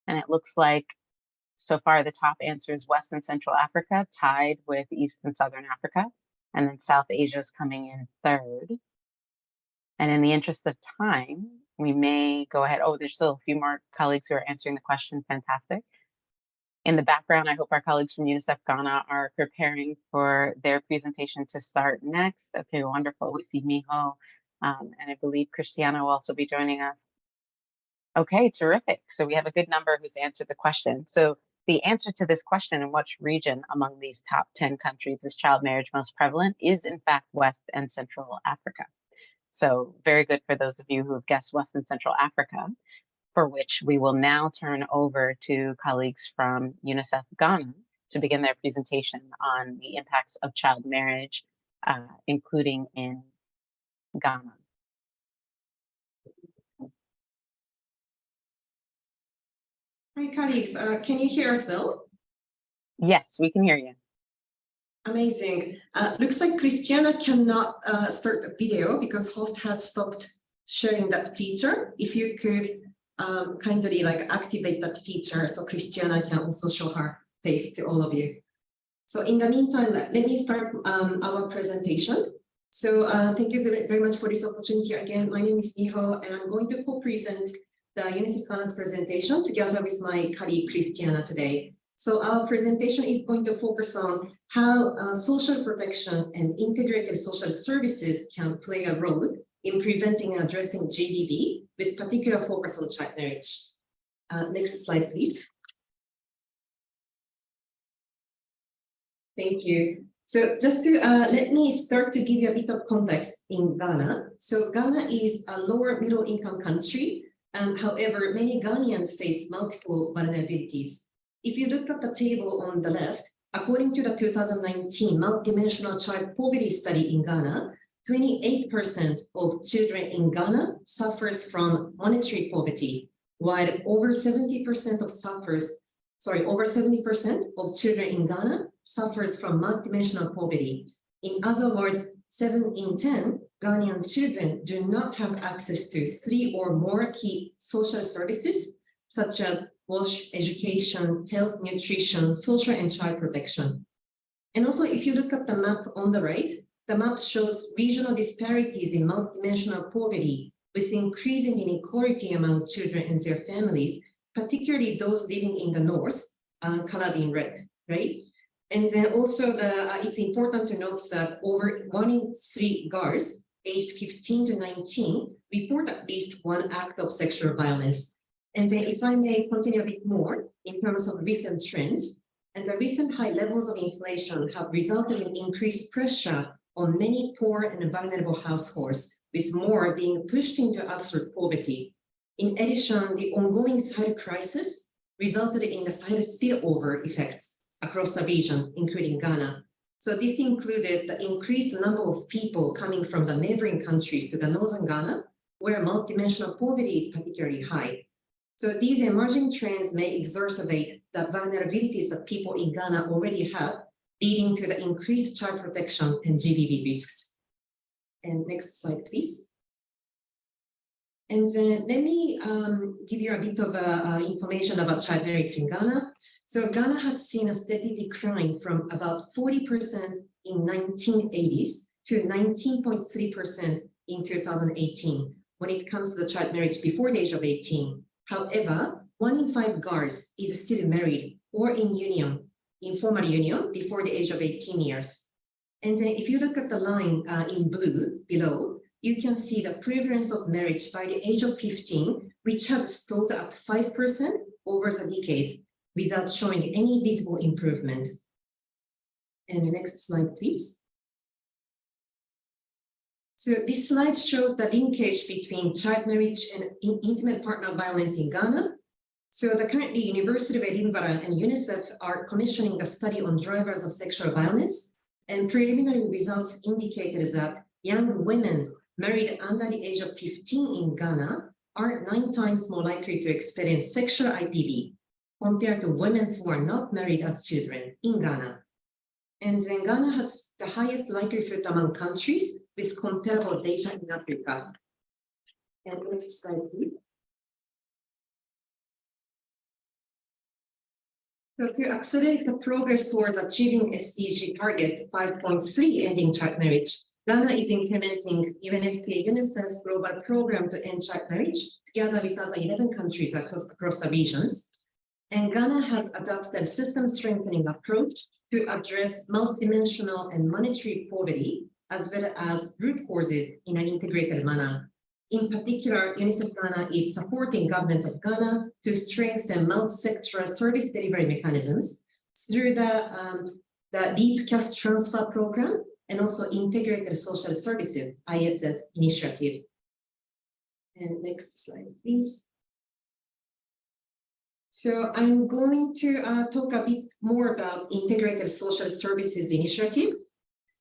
And it looks like so far the top answer is West and Central Africa, tied with East and Southern Africa. And then South Asia is coming in third. And in the interest of time, we may go ahead. Oh, there's still a few more colleagues who are answering the question. Fantastic. In the background, I hope our colleagues from UNICEF Ghana are preparing for their presentation to start next. Okay, wonderful. We see Miho, and I believe Christiana will also be joining us. Okay, terrific. So we have a good number who's answered the question. So the answer to this question, in which region among these top 10 countries is child marriage most prevalent, is in fact West and Central Africa. So very good for those of you who have guessed West and Central Africa, for which we will now turn over to colleagues from UNICEF Ghana to begin their presentation on the impacts of child marriage, including in Ghana. Hi, colleagues. Can you hear us well? Yes, we can hear you. Amazing. Looks like Christiana cannot start the video because host had stopped sharing that feature. If you could kindly activate that feature so Christiana can also show her face to all of you. So in the meantime, let me start our presentation. So thank you very much for this opportunity. Again, my name is Miho, and I'm going to co-present the UNICEF Ghana's presentation together with my colleague Christiana today. So our presentation is going to focus on how social protection and integrated social services can play a role in preventing and addressing GBV, with particular focus on child marriage. Next slide, please. Thank you. So just to let me start to give you a bit of context in Ghana. So Ghana is a lower middle income country, and however, many Ghanaians face multiple vulnerabilities. If you look at the table on the left, according to the 2019 multidimensional child poverty study in Ghana, 28% of children in Ghana suffers from monetary poverty, while over 70% of children in Ghana suffers from multidimensional poverty. In other words, 7 in 10 Ghanaian children do not have access to 3 or more key social services, such as wash, education, health, nutrition, social and child protection. And also, if you look at the map on the right, the map shows regional disparities in multidimensional poverty, with increasing inequality among children and their families, particularly those living in the north, colored in red, right? And then also it's important to note that over 1 in 3 girls aged 15 to 19 report at least one act of sexual violence. And then if I may continue a bit more in terms of recent trends, and the recent high levels of inflation have resulted in increased pressure on many poor and vulnerable households, with more being pushed into absolute poverty. In addition, the ongoing Sahel crisis resulted in the Sahel spillover effects across the region, including Ghana. So this included the increased number of people coming from the neighboring countries to the northern Ghana, where multidimensional poverty is particularly high. So these emerging trends may exacerbate the vulnerabilities that people in Ghana already have, leading to the increased child protection and GBV risks. And next slide, please. And then let me give you a bit of information about child marriage in Ghana. So Ghana had seen a steady decline from about 40% in 1980s to 19.3% in 2018 when it comes to the child marriage before the age of 18. However, 1 in 5 girls is still married or in union, informal union, before the age of 18 years. And then if you look at the line in blue below, you can see the prevalence of marriage by the age of 15, which has stalled at 5% over the decades without showing any visible improvement. And next slide, please. So this slide shows the linkage between child marriage and intimate partner violence in Ghana. So currently University of Edinburgh and UNICEF are commissioning a study on drivers of sexual violence, and preliminary results indicated that young women married under the age of 15 in Ghana are 9 times more likely to experience sexual IPV compared to women who are not married as children in Ghana. And then Ghana has the highest likelihood among countries with comparable data in Africa. And next slide, please. So to accelerate the progress towards achieving SDG target 5.3, ending child marriage, Ghana is implementing UNFPA UNICEF global program to end child marriage together with other 11 countries across the regions. And Ghana has adopted a system strengthening approach to address multidimensional and monetary poverty, as well as root causes in an integrated manner. In particular, UNICEF Ghana is supporting government of Ghana to strengthen multi-sectoral service delivery mechanisms through the Deep Cash Transfer Program and also Integrated Social Services, ISS initiative. And next slide, please. So I'm going to talk a bit more about Integrated Social Services initiative.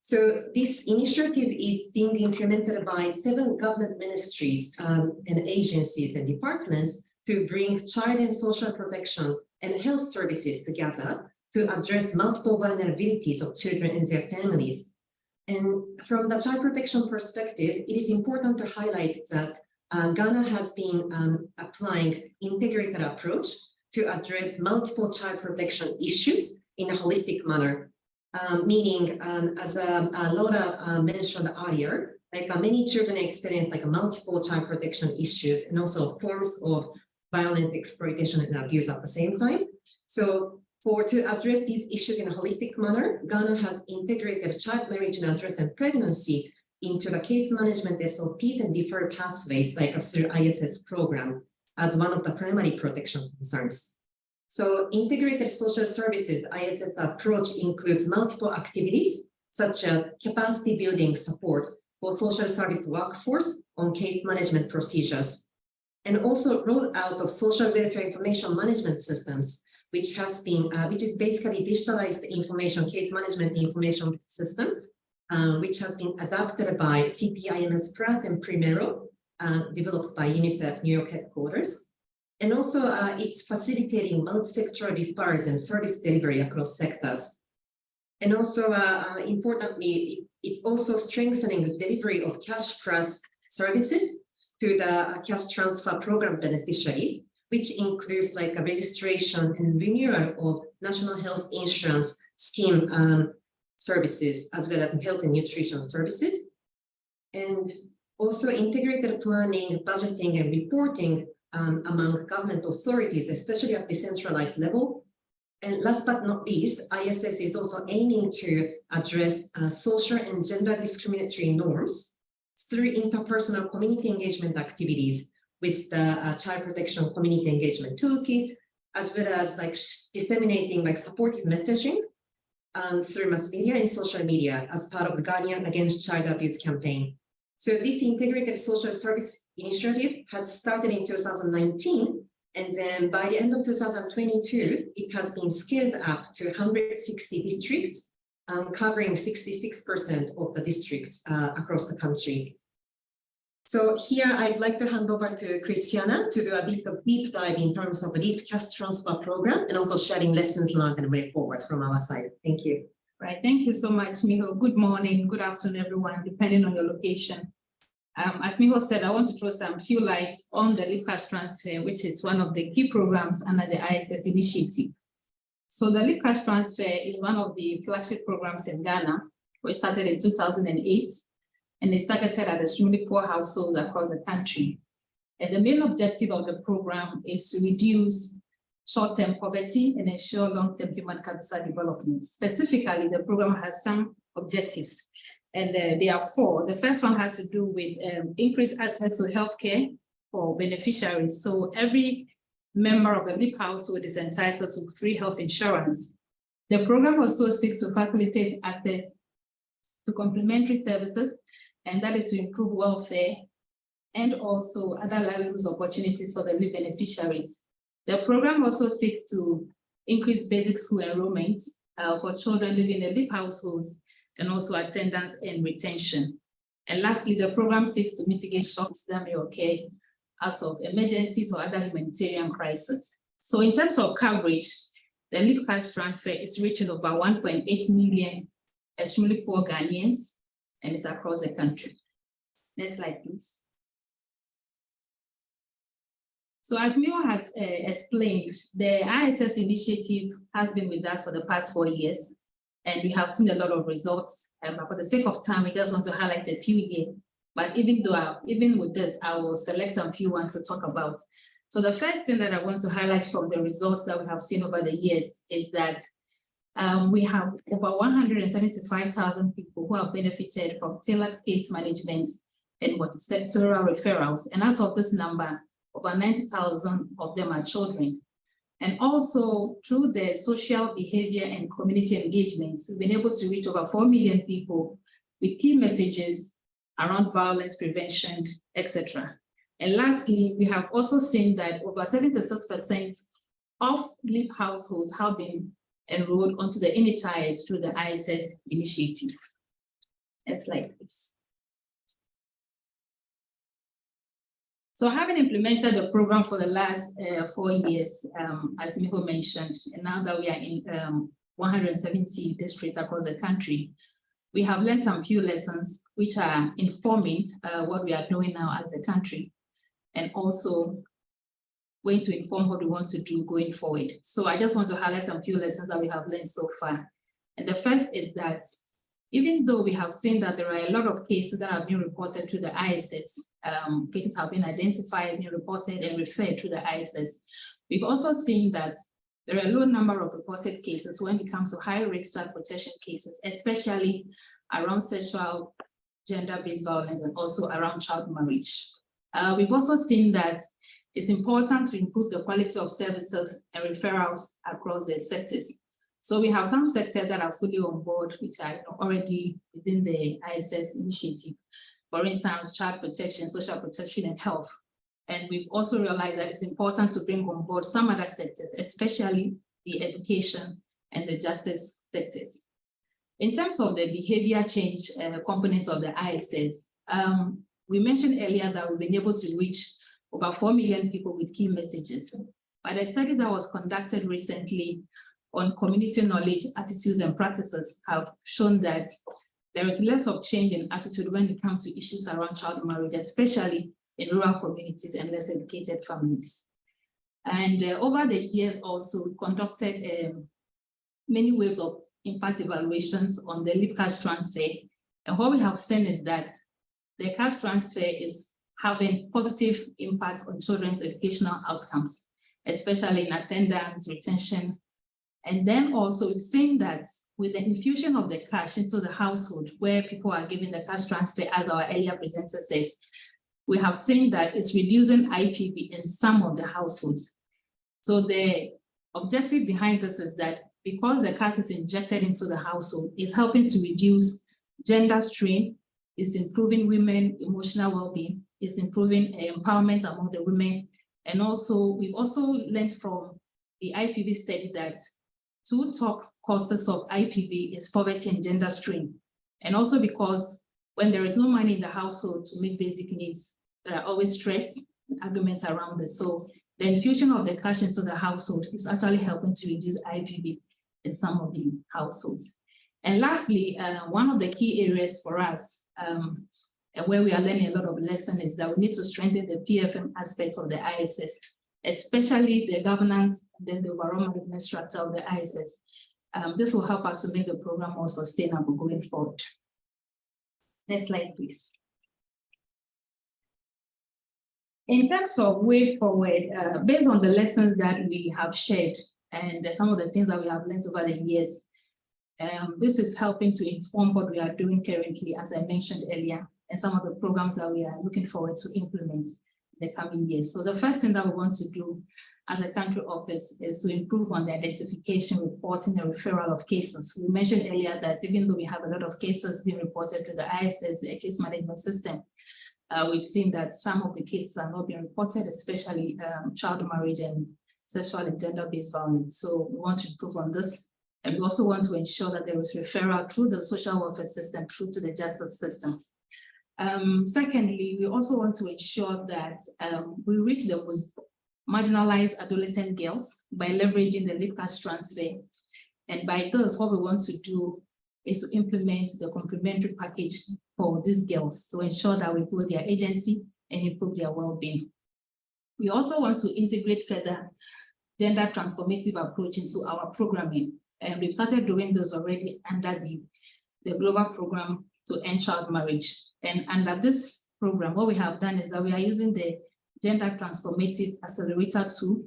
So this initiative is being implemented by 7 government ministries and agencies and departments to bring child and social protection and health services together to address multiple vulnerabilities of children and their families. And from the child protection perspective, it is important to highlight that Ghana has been applying integrated approach to address multiple child protection issues in a holistic manner. Meaning, as Laura mentioned earlier, many children experience multiple child protection issues and also forms of violence, exploitation, and abuse at the same time. So to address these issues in a holistic manner, Ghana has integrated child marriage and address and pregnancy into the case management SOPs and deferred pathways through ISS program as one of the primary protection concerns. So integrated social services ISS approach includes multiple activities such as capacity building support for social service workforce on case management procedures, and also rollout of social welfare information management systems, which is basically digitalized information case management information system, which has been adapted by CPIMS Plus and Primero, developed by UNICEF New York headquarters. And also it's facilitating multi-sectoral referrals and service delivery across sectors. And also importantly, it's also strengthening the delivery of cash plus services to the cash transfer program beneficiaries, which includes a registration and renewal of national health insurance scheme services, as well as health and nutrition services. And also integrated planning, budgeting, and reporting among government authorities, especially at decentralized level. And last but not least, ISS is also aiming to address social and gender discriminatory norms through interpersonal community engagement activities with the Child Protection Community Engagement Toolkit, as well as disseminating supportive messaging through mass media and social media as part of the Guardian Against Child Abuse campaign. So this integrated social service initiative has started in 2019, and then by the end of 2022, it has been scaled up to 160 districts, covering 66% of the districts across the country. So here I'd like to hand over to Christiana to do a bit of deep dive in terms of the LEAP cash transfer program and also sharing lessons learned and way forward from our side. Thank you. Right, thank you so much, Miho. Good morning, good afternoon, everyone, depending on your location. As Miho said, I want to throw some few lights on the LEAP cash transfer, which is one of the key programs under the ISS initiative. So the LEAP cash transfer is one of the flagship programs in Ghana, which started in 2008. And it's targeted at extremely poor households across the country. And the main objective of the program is to reduce short-term poverty and ensure long-term human capital development. Specifically, the program has some objectives, and there are four. The first one has to do with increased access to healthcare for beneficiaries. So every member of the LEAP household is entitled to free health insurance. The program also seeks to facilitate access to complementary services, and that is to improve welfare and also other livelihoods opportunities for the LEAP beneficiaries. The program also seeks to increase basic school enrollment for children living in LEAP households and also attendance and retention. And lastly, the program seeks to mitigate shocks that may occur out of emergencies or other humanitarian crises. So in terms of coverage, the LEAP cash transfer is reaching over 1.8 million extremely poor Ghanaians, and it's across the country. Next slide, please. So as Miho has explained, the ISS initiative has been with us for the past 4 years, and we have seen a lot of results. But for the sake of time, we just want to highlight a few here. But even with this, I will select some few ones to talk about. So the first thing that I want to highlight from the results that we have seen over the years is that we have over 175,000 people who have benefited from tailored case management and multi-sectoral referrals. And out of this number, over 90,000 of them are children. And also through the social behavior and community engagements, we've been able to reach over 4 million people with key messages around violence prevention, etc. And lastly, we have also seen that over 76% of LEAP households have been enrolled onto the NHIS through the ISS initiative. Next slide, please. So having implemented the program for the last 4 years, as Miho mentioned, and now that we are in 170 districts across the country, we have learned some few lessons which are informing what we are doing now as a country, and also going to inform what we want to do going forward. So I just want to highlight some few lessons that we have learned so far. And the first is that even though we have seen that there are a lot of cases that have been reported to the ISS, cases have been identified, been reported and referred to the ISS, we've also seen that there are a low number of reported cases when it comes to high-risk child protection cases, especially around sexual, gender-based violence and also around child marriage. We've also seen that it's important to improve the quality of services and referrals across the sectors. So we have some sectors that are fully on board, which are already within the ISS initiative. For instance, child protection, social protection, and health. And we've also realized that it's important to bring on board some other sectors, especially the education and the justice sectors. In terms of the behavior change components of the ISS, we mentioned earlier that we've been able to reach over 4 million people with key messages. But a study that was conducted recently on community knowledge, attitudes, and practices have shown that there is less of change in attitude when it comes to issues around child marriage, especially in rural communities and less educated families. And over the years also, we conducted many waves of impact evaluations on the LEAP cash transfer. And what we have seen is that the cash transfer is having positive impact on children's educational outcomes, especially in attendance, retention. And then also we've seen that with the infusion of the cash into the household, where people are giving the cash transfer, as our earlier presenter said, we have seen that it's reducing IPV in some of the households. So the objective behind this is that because the CAS is injected into the household, it's helping to reduce gender strain, it's improving women emotional well-being, it's improving empowerment among the women. And also, we've also learned from the IPV study that 2 top causes of IPV is poverty and gender strain. And also because when there is no money in the household to meet basic needs, there are always stress and arguments around this. So the infusion of the cash into the household is actually helping to reduce IPV in some of the households. And lastly, one of the key areas for us where we are learning a lot of lessons is that we need to strengthen the PFM aspects of the ISS, especially the governance and then the overall management structure of the ISS. This will help us to make the program more sustainable going forward. Next slide, please. In terms of way forward, based on the lessons that we have shared and some of the things that we have learned over the years, this is helping to inform what we are doing currently, as I mentioned earlier, and some of the programs that we are looking forward to implement in the coming years. So the first thing that we want to do as a country office is to improve on the identification, reporting, and referral of cases. We mentioned earlier that even though we have a lot of cases being reported to the ISS, the case management system, we've seen that some of the cases are not being reported, especially child marriage and sexual and gender-based violence. So we want to improve on this. And we also want to ensure that there is referral through the social welfare system, through to the justice system. Secondly, we also want to ensure that we reach the most marginalized adolescent girls by leveraging the LIPCAS transfer. And by this, what we want to do is to implement the complementary package for these girls to ensure that we build their agency and improve their well-being. We also want to integrate further gender transformative approach into our programming. And we've started doing this already under the global program to end child marriage. And under this program, what we have done is that we are using the Gender Transformative Accelerator tool.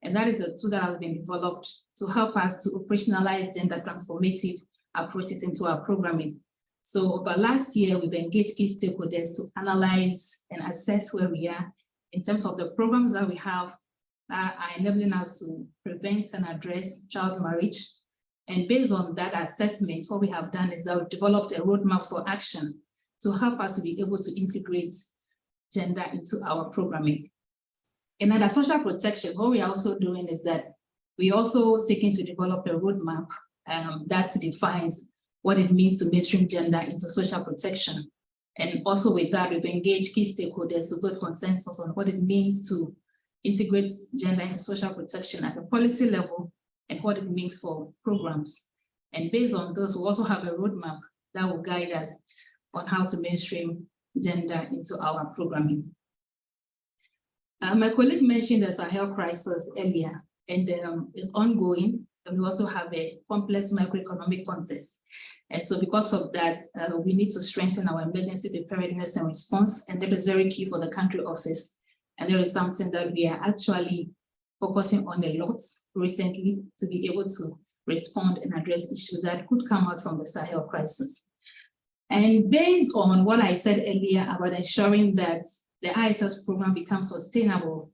And that is a tool that has been developed to help us to operationalize gender transformative approaches into our programming. So over last year, we've engaged key stakeholders to analyze and assess where we are in terms of the programs that we have that are enabling us to prevent and address child marriage. And based on that assessment, what we have done is that we've developed a roadmap for action to help us to be able to integrate gender into our programming. And under social protection, what we are also doing is that we're also seeking to develop a roadmap that defines what it means to mainstream gender into social protection. And also with that, we've engaged key stakeholders to build consensus on what it means to integrate gender into social protection at the policy level and what it means for programs. And based on this, we also have a roadmap that will guide us on how to mainstream gender into our programming. My colleague mentioned the Sahel crisis earlier, and it's ongoing. And we also have a complex macroeconomic context. And so because of that, we need to strengthen our emergency preparedness and response. And that is very key for the country office. And there is something that we are actually focusing on a lot recently to be able to respond and address issues that could come out from the Sahel crisis. And based on what I said earlier about ensuring that the ISS program becomes sustainable,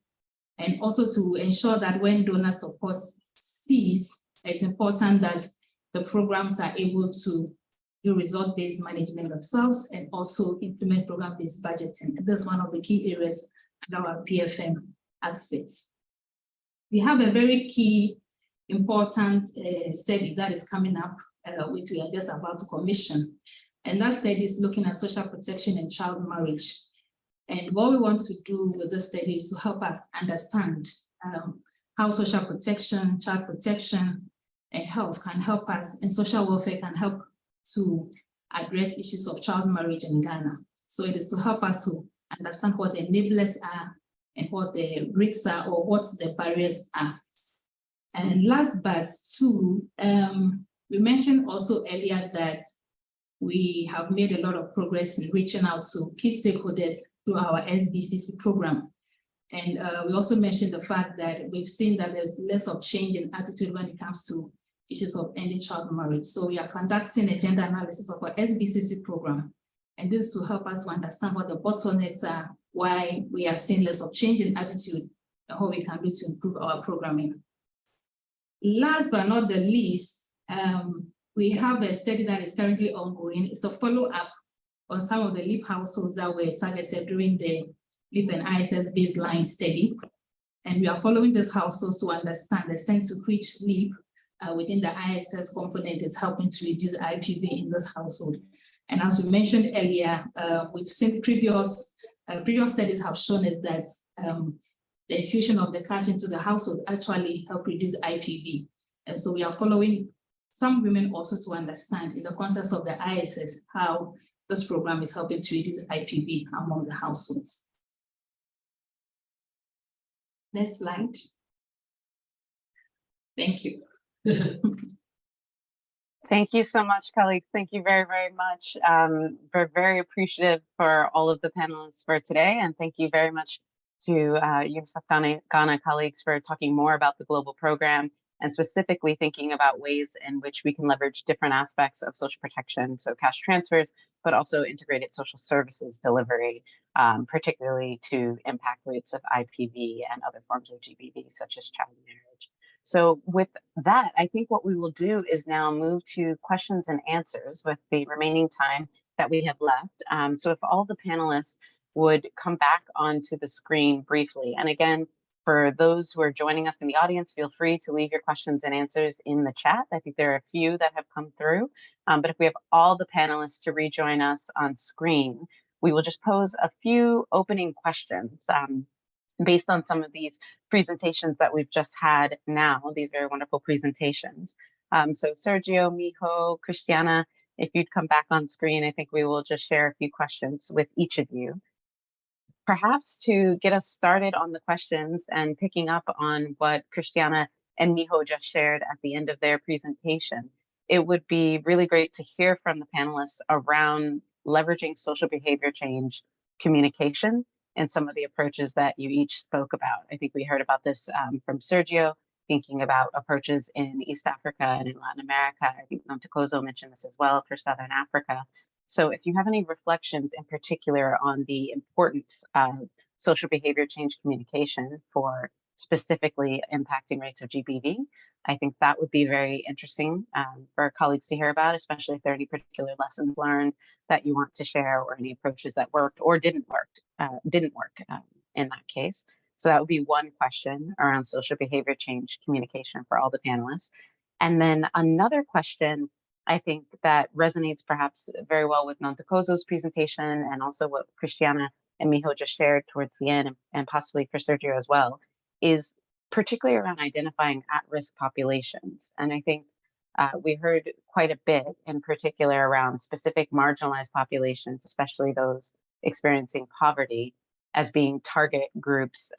and also to ensure that when donor support ceases, it's important that the programs are able to do result-based management themselves and also implement program-based budgeting. And that's one of the key areas in our PFM aspects. We have a very key, important study that is coming up, which we are just about to commission. And that study is looking at social protection and child marriage. And what we want to do with this study is to help us understand how social protection, child protection, and health can help us, and social welfare can help to address issues of child marriage in Ghana. So it is to help us to understand what the enablers are and what the risks are, or what the barriers are. And last but two, we mentioned also earlier that we have made a lot of progress in reaching out to key stakeholders through our SBCC program. And we also mentioned the fact that we've seen that there's less of change in attitude when it comes to issues of ending child marriage. So we are conducting a gender analysis of our SBCC program. And this is to help us to understand what the bottlenecks are, why we are seeing less of change in attitude, and what we can do to improve our programming. Last but not the least, we have a study that is currently ongoing. It's a follow-up on some of the LEAP households that were targeted during the LEAP and ISS baseline study. And we are following these households to understand the extent to which LEAP within the ISS component is helping to reduce IPV in this household. And as we mentioned earlier, we've seen previous studies have shown us that the infusion of the cash into the household actually help reduce IPV. And so we are following some women also to understand in the context of the ISS how this program is helping to reduce IPV among the households. Next slide. Thank you. Thank you so much, colleagues. Thank you very, very much. We're very appreciative for all of the panelists for today. And thank you very much to UNICEF Ghana colleagues for talking more about the global program and specifically thinking about ways in which we can leverage different aspects of social protection, so cash transfers, but also integrated social services delivery, particularly to impact rates of IPV and other forms of GBV, such as child marriage. So with that, I think what we will do is now move to questions and answers with the remaining time that we have left. So if all the panelists would come back onto the screen briefly. And again, for those who are joining us in the audience, feel free to leave your questions and answers in the chat. I think there are a few that have come through, but if we have all the panelists to rejoin us on screen, we will just pose a few opening questions based on some of these presentations that we've just had now, these very wonderful presentations. So Sergio, Miho, Christiana, if you'd come back on screen, I think we will just share a few questions with each of you. Perhaps to get us started on the questions and picking up on what Christiana and Miho just shared at the end of their presentation, it would be really great to hear from the panelists around leveraging social behavior change communication and some of the approaches that you each spoke about. I think we heard about this from Sergio, thinking about approaches in East Africa and in Latin America. I think Nontokozo mentioned this as well for Southern Africa. So if you have any reflections in particular on the importance of social behavior change communication for specifically impacting rates of GBV, I think that would be very interesting for our colleagues to hear about, especially if there are any particular lessons learned that you want to share or any approaches that worked or didn't work in that case. So that would be one question around social behavior change communication for all the panelists. And then another question I think that resonates perhaps very well with Nontokozo's presentation and also what Christiana and Miho just shared towards the end, and possibly for Sergio as well, is particularly around identifying at-risk populations. And I think we heard quite a bit in particular around specific marginalized populations, especially those experiencing poverty, as being target groups,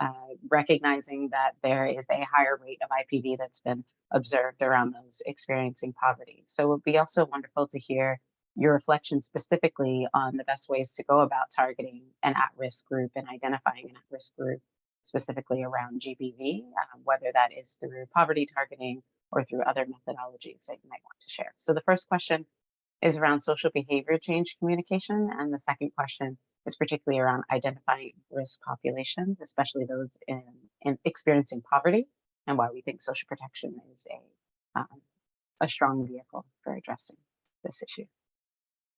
recognizing that there is a higher rate of IPV that's been observed around those experiencing poverty. So it would be also wonderful to hear your reflections specifically on the best ways to go about targeting an at-risk group and identifying an at-risk group specifically around GBV, whether that is through poverty targeting or through other methodologies that you might want to share. So the first question is around social behavior change communication, and the second question is particularly around identifying risk populations, especially those in experiencing poverty, and why we think social protection is a strong vehicle for addressing this issue.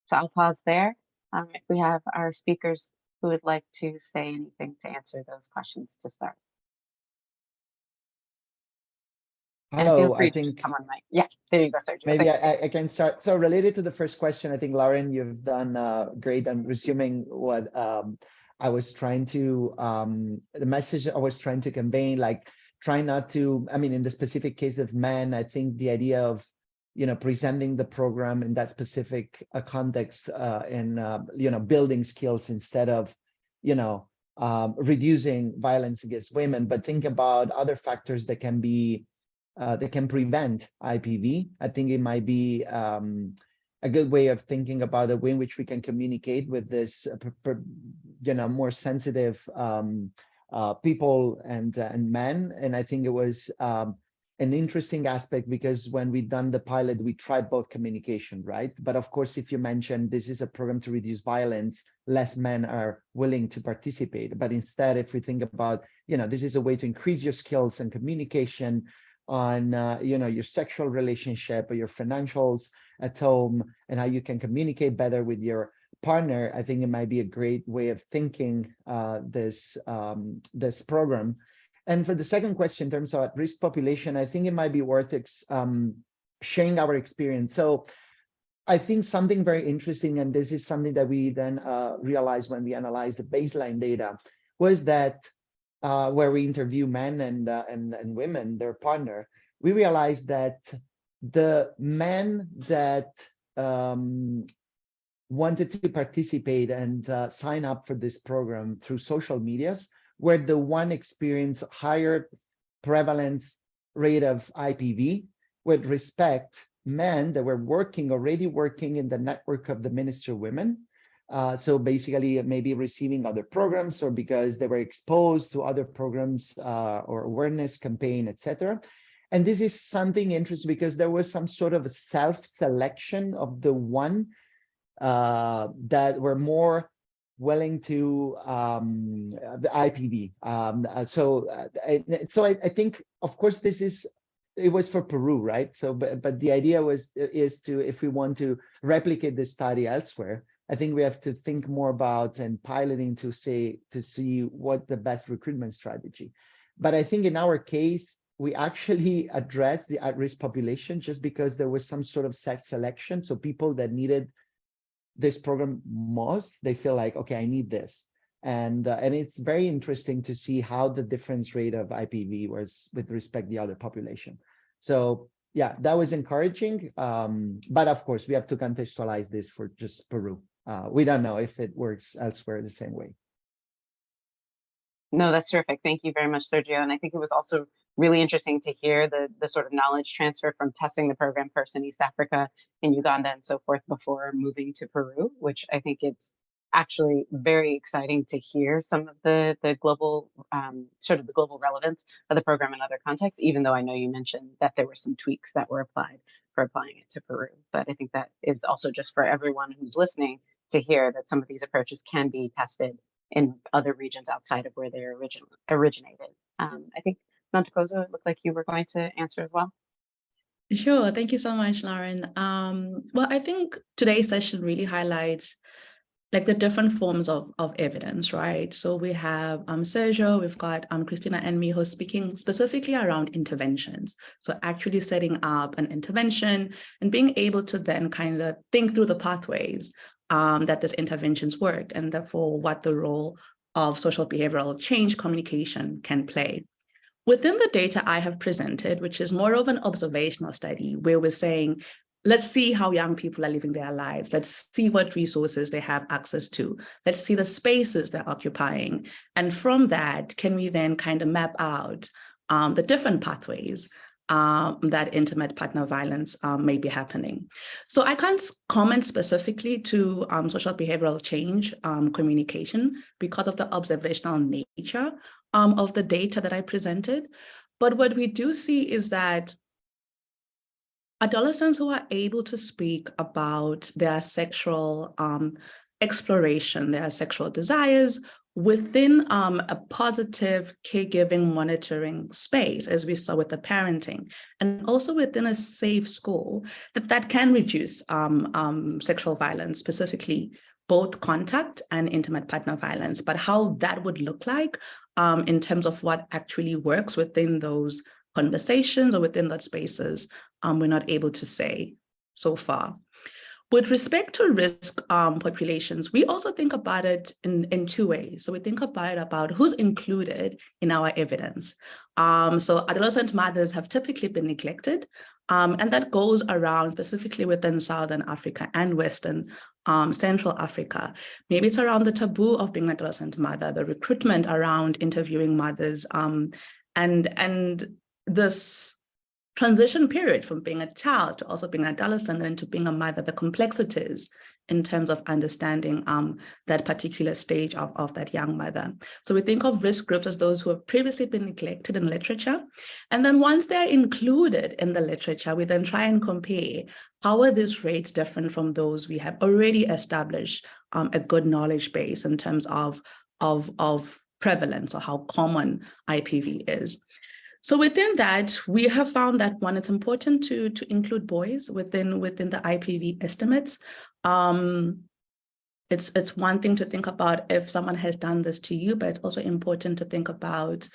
So I'll pause there. If we have our speakers who would like to say anything to answer those questions to start. Hello, I think come on, Mike. Yeah, there you go, Sergio. Maybe I can start. So related to the first question, I think Lauren, you've done great. I'm resuming what I was trying to, the message I was trying to convey, like try not to, I mean, in the specific case of men, I think the idea of, presenting the program in that specific context and, building skills instead of, reducing violence against women, but think about other factors that can be that can prevent IPV. I think it might be a good way of thinking about the way in which we can communicate with this, more sensitive people and men. And I think it was an interesting aspect because when we done the pilot, we tried both communication, right? But of course, if you mentioned this is a program to reduce violence, less men are willing to participate. But instead, if we think about, this is a way to increase your skills and communication, on your sexual relationship or your financials at home and how you can communicate better with your partner, I think it might be a great way of thinking this program. And for the second question, in terms of at-risk population, I think it might be worth sharing our experience. So I think something very interesting, and this is something that we then realized when we analyzed the baseline data, was that where we interview men and women, their partner, we realized that the men that wanted to participate and sign up for this program through social medias were the one experience higher prevalence rate of IPV with respect men that were already working in the network of the Ministry of Women. So basically maybe receiving other programs or because they were exposed to other programs or awareness campaign, etc. And this is something interesting because there was some sort of a self-selection of the one that were more willing to the IPV. So I think, of course, it was for Peru, right? So, but the idea is to, if we want to replicate this study elsewhere, I think we have to think more about and piloting to see what the best recruitment strategy. But I think in our case, we actually addressed the at-risk population just because there was some sort of set selection. So people that needed this program most, they feel like, okay, I need this. And it's very interesting to see how the difference rate of IPV was with respect to the other population. So yeah, that was encouraging. But of course, we have to contextualize this for just Peru. We don't know if it works elsewhere the same way. No, that's terrific. Thank you very much, Sergio. And I think it was also really interesting to hear the sort of knowledge transfer from testing the program first in East Africa, in Uganda, and so forth before moving to Peru, which I think it's actually very exciting to hear some of the global sort of the global relevance of the program in other contexts, even though I know you mentioned that there were some tweaks that were applied for applying it to Peru. But I think that is also just for everyone who's listening to hear that some of these approaches can be tested in other regions outside of where they originated. I think, Nontokozo, it looked like you were going to answer as well. Sure. Thank you so much, Lauren. Well, I think today's session really highlights like the different forms of evidence, right? So we have Sergio, we've got Christina and Miho speaking specifically around interventions. So actually setting up an intervention and being able to then kind of think through the pathways that these interventions work, and therefore what the role of social behavioral change communication can play. Within the data I have presented, which is more of an observational study where we're saying, let's see how young people are living their lives. Let's see what resources they have access to. Let's see the spaces they're occupying. And from that, can we then kind of map out the different pathways that intimate partner violence may be happening. So I can't comment specifically to social behavioral change communication because of the observational nature of the data that I presented. But what we do see is that adolescents who are able to speak about their sexual exploration, their sexual desires within a positive caregiving monitoring space, as we saw with the parenting, and also within a safe school, that can reduce sexual violence, specifically both contact and intimate partner violence. But how that would look like in terms of what actually works within those conversations or within those spaces, we're not able to say so far. With respect to risk populations, we also think about it in two ways. So we think about who's included in our evidence. So adolescent mothers have typically been neglected, and that goes around specifically within Southern Africa and Western Central Africa. Maybe it's around the taboo of being an adolescent mother, the recruitment around interviewing mothers, and this transition period from being a child to also being an adolescent and to being a mother, the complexities in terms of understanding that particular stage of that young mother. So we think of risk groups as those who have previously been neglected in literature. And then once they're included in the literature, we then try and compare how are these rates different from those we have already established a good knowledge base in terms of prevalence or how common IPV is. So within that, we have found that one, it's important to include boys within the IPV estimates. It's one thing to think about if someone has done this to you, but it's also important to think about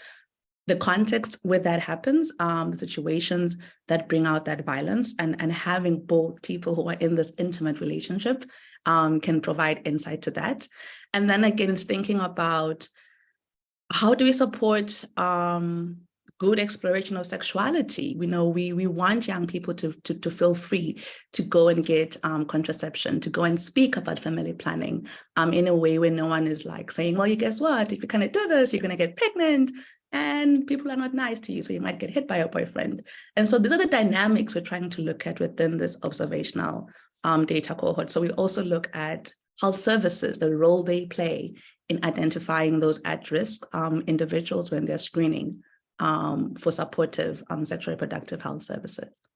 the context where that happens, the situations that bring out that violence, and having both people who are in this intimate relationship can provide insight to that. And then again, it's thinking about how do we support good exploration of sexuality. We know we want young people to feel free to go and get contraception, to go and speak about family planning in a way where no one is like saying, well, you guess what, if you kind of do this, you're going to get pregnant, and people are not nice to you, so you might get hit by your boyfriend. And so these are the dynamics we're trying to look at within this observational data cohort. So we also look at health services, the role they play in identifying those at-risk individuals when they're screening for supportive sexual reproductive health services.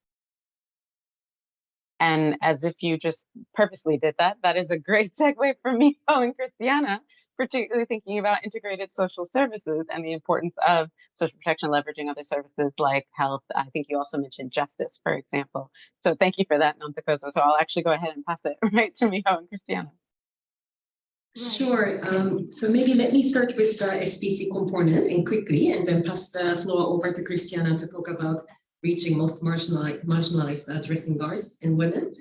And as if you just purposely did that, that is a great segue for Miho and Christiana, particularly thinking about integrated social services and the importance of social protection leveraging other services like health. I think you also mentioned justice, for example. So thank you for that, Nontokozo. So I'll actually go ahead and pass it right to Miho and Christiana. Sure. So maybe let me start with the SPC component and quickly, and then pass the floor over to Christiana to talk about reaching most marginalized addressing girls and women.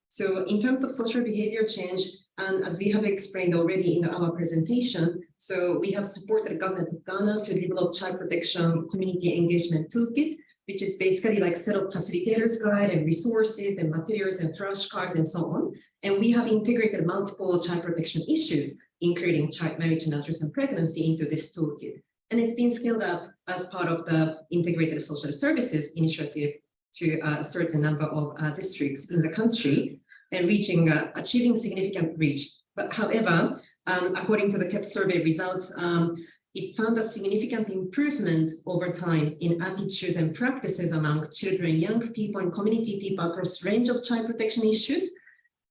So in terms of social behavior change, and as we have explained already in our presentation, so we have supported the government of Ghana to develop child protection community engagement toolkit, which is basically like set of facilitators guide and resources and materials and flashcards and so on. And we have integrated multiple child protection issues, including child marriage and adolescent pregnancy, into this toolkit. And it's been scaled up as part of the integrated social services initiative to a certain number of districts in the country, and achieving significant reach. But however, according to the KEP survey results, it found a significant improvement over time in attitude and practices among children, young people, and community people across a range of child protection issues.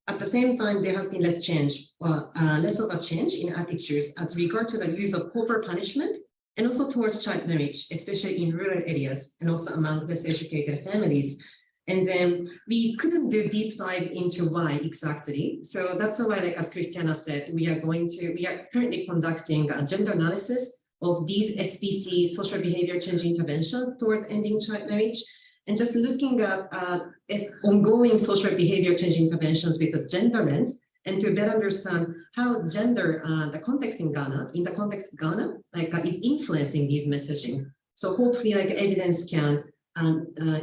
At the same time, there has been less of a change in attitudes as regard to the use of corporal punishment, and also towards child marriage, especially in rural areas and also among less educated families. And then we couldn't do deep dive into why exactly. So that's why, like as Christiana said, we are currently conducting a gender analysis of these SPC social behavior change intervention toward ending child marriage, and just looking at ongoing social behavior change interventions with the gender lens, and to better understand how gender, the context in Ghana, is influencing these messaging. So hopefully, like evidence can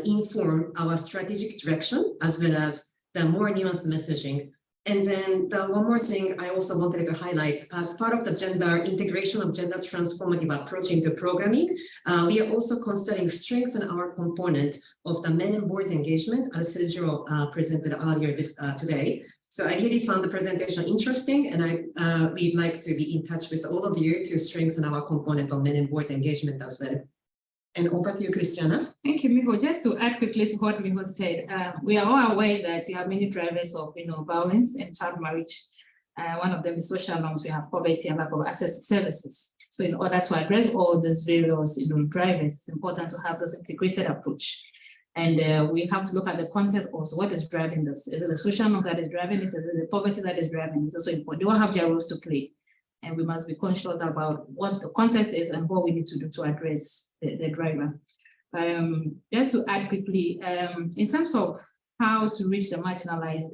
inform our strategic direction as well as the more nuanced messaging. And then the one more thing I also wanted to highlight, as part of the integration of gender transformative approach into programming, we are also considering strengthening our component of the men and boys engagement, as Sergio presented earlier today. So I really found the presentation interesting, and we'd like to be in touch with all of you to strengthen our component of men and boys engagement as well. And over to you, Christiana. Thank you, Miho. Just to add quickly to what Miho said, we are all aware that you have many drivers of violence and child marriage. One of them is social norms. We have poverty and lack of access to services. So in order to address all these various drivers, it's important to have this integrated approach. And we have to look at the context also. What is driving this? Is it the social norm that is driving it? Is it the poverty that is driving it? It's also important. They all have their roles to play. And we must be conscious about what the context is and what we need to do to address the driver. Just to add quickly, in terms of how to reach the marginalized,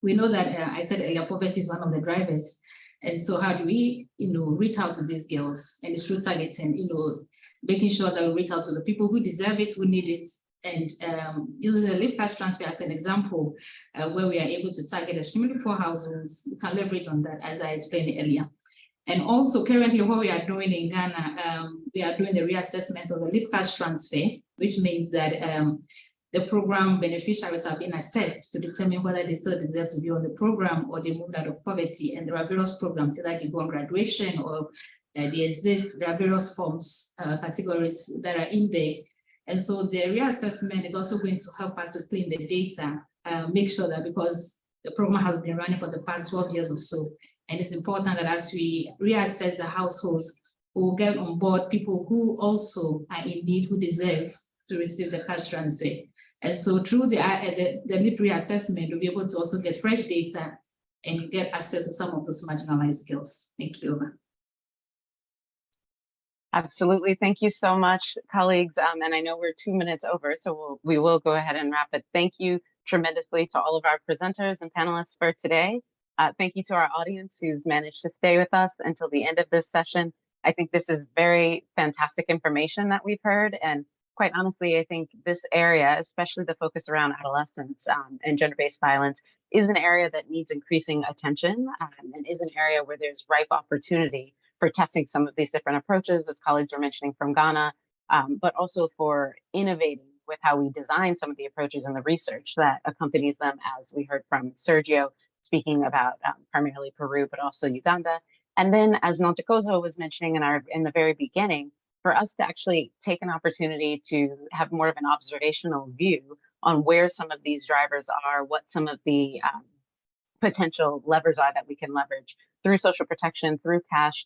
we know that I said earlier, poverty is one of the drivers. And so how do we, reach out to these girls? And it's through targeting, making sure that we reach out to the people who deserve it, who need it, and using the Live Cash Transfer as an example, where we are able to target extremely poor households. We can leverage on that, as I explained earlier. And also currently what we are doing in Ghana, we are doing the reassessment of the Live Cash Transfer, which means that the program beneficiaries are being assessed to determine whether they still deserve to be on the program or they moved out of poverty. And there are various programs, either they go on graduation or there are various forms, categories that are in there. And so the reassessment is also going to help us to clean the data, make sure that, because the program has been running for the past 12 years or so, and it's important that as we reassess the households, we will get on board people who also are in need, who deserve to receive the cash transfer. And so through the need reassessment, we'll be able to also get fresh data and get access to some of those marginalized skills. Thank you. Absolutely. Thank you so much, colleagues. And I know we're 2 minutes over, so we will go ahead and wrap it. Thank you tremendously to all of our presenters and panelists for today. Thank you to our audience who's managed to stay with us until the end of this session. I think this is very fantastic information that we've heard. And quite honestly, I think this area, especially the focus around adolescents and gender-based violence, is an area that needs increasing attention and is an area where there's ripe opportunity for testing some of these different approaches, as colleagues were mentioning from Ghana, but also for innovating with how we design some of the approaches and the research that accompanies them, as we heard from Sergio speaking about primarily Peru, but also Uganda. And then, as Nontokozo was mentioning in the very beginning, for us to actually take an opportunity to have more of an observational view on where some of these drivers are, what some of the potential levers are that we can leverage through social protection, through cash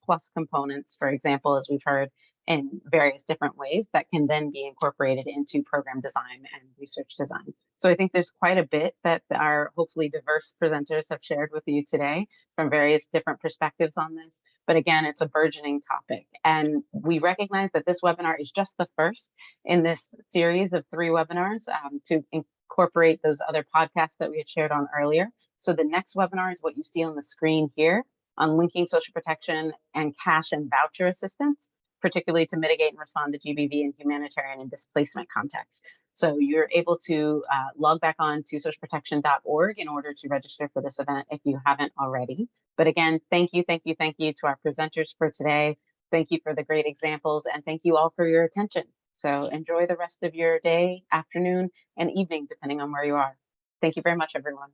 plus components, for example, as we've heard, in various different ways that can then be incorporated into program design and research design. So I think there's quite a bit that our hopefully diverse presenters have shared with you today from various different perspectives on this. But again, it's a burgeoning topic. And we recognize that this webinar is just the first in this series of 3 webinars to incorporate those other podcasts that we had shared on earlier. So the next webinar is what you see on the screen here on linking social protection and cash and voucher assistance, particularly to mitigate and respond to GBV in humanitarian and displacement contexts. So you're able to log back on to socialprotection.org in order to register for this event if you haven't already. But again, thank you to our presenters for today. Thank you for the great examples, and thank you all for your attention. So enjoy the rest of your day, afternoon, and evening, depending on where you are. Thank you very much, everyone.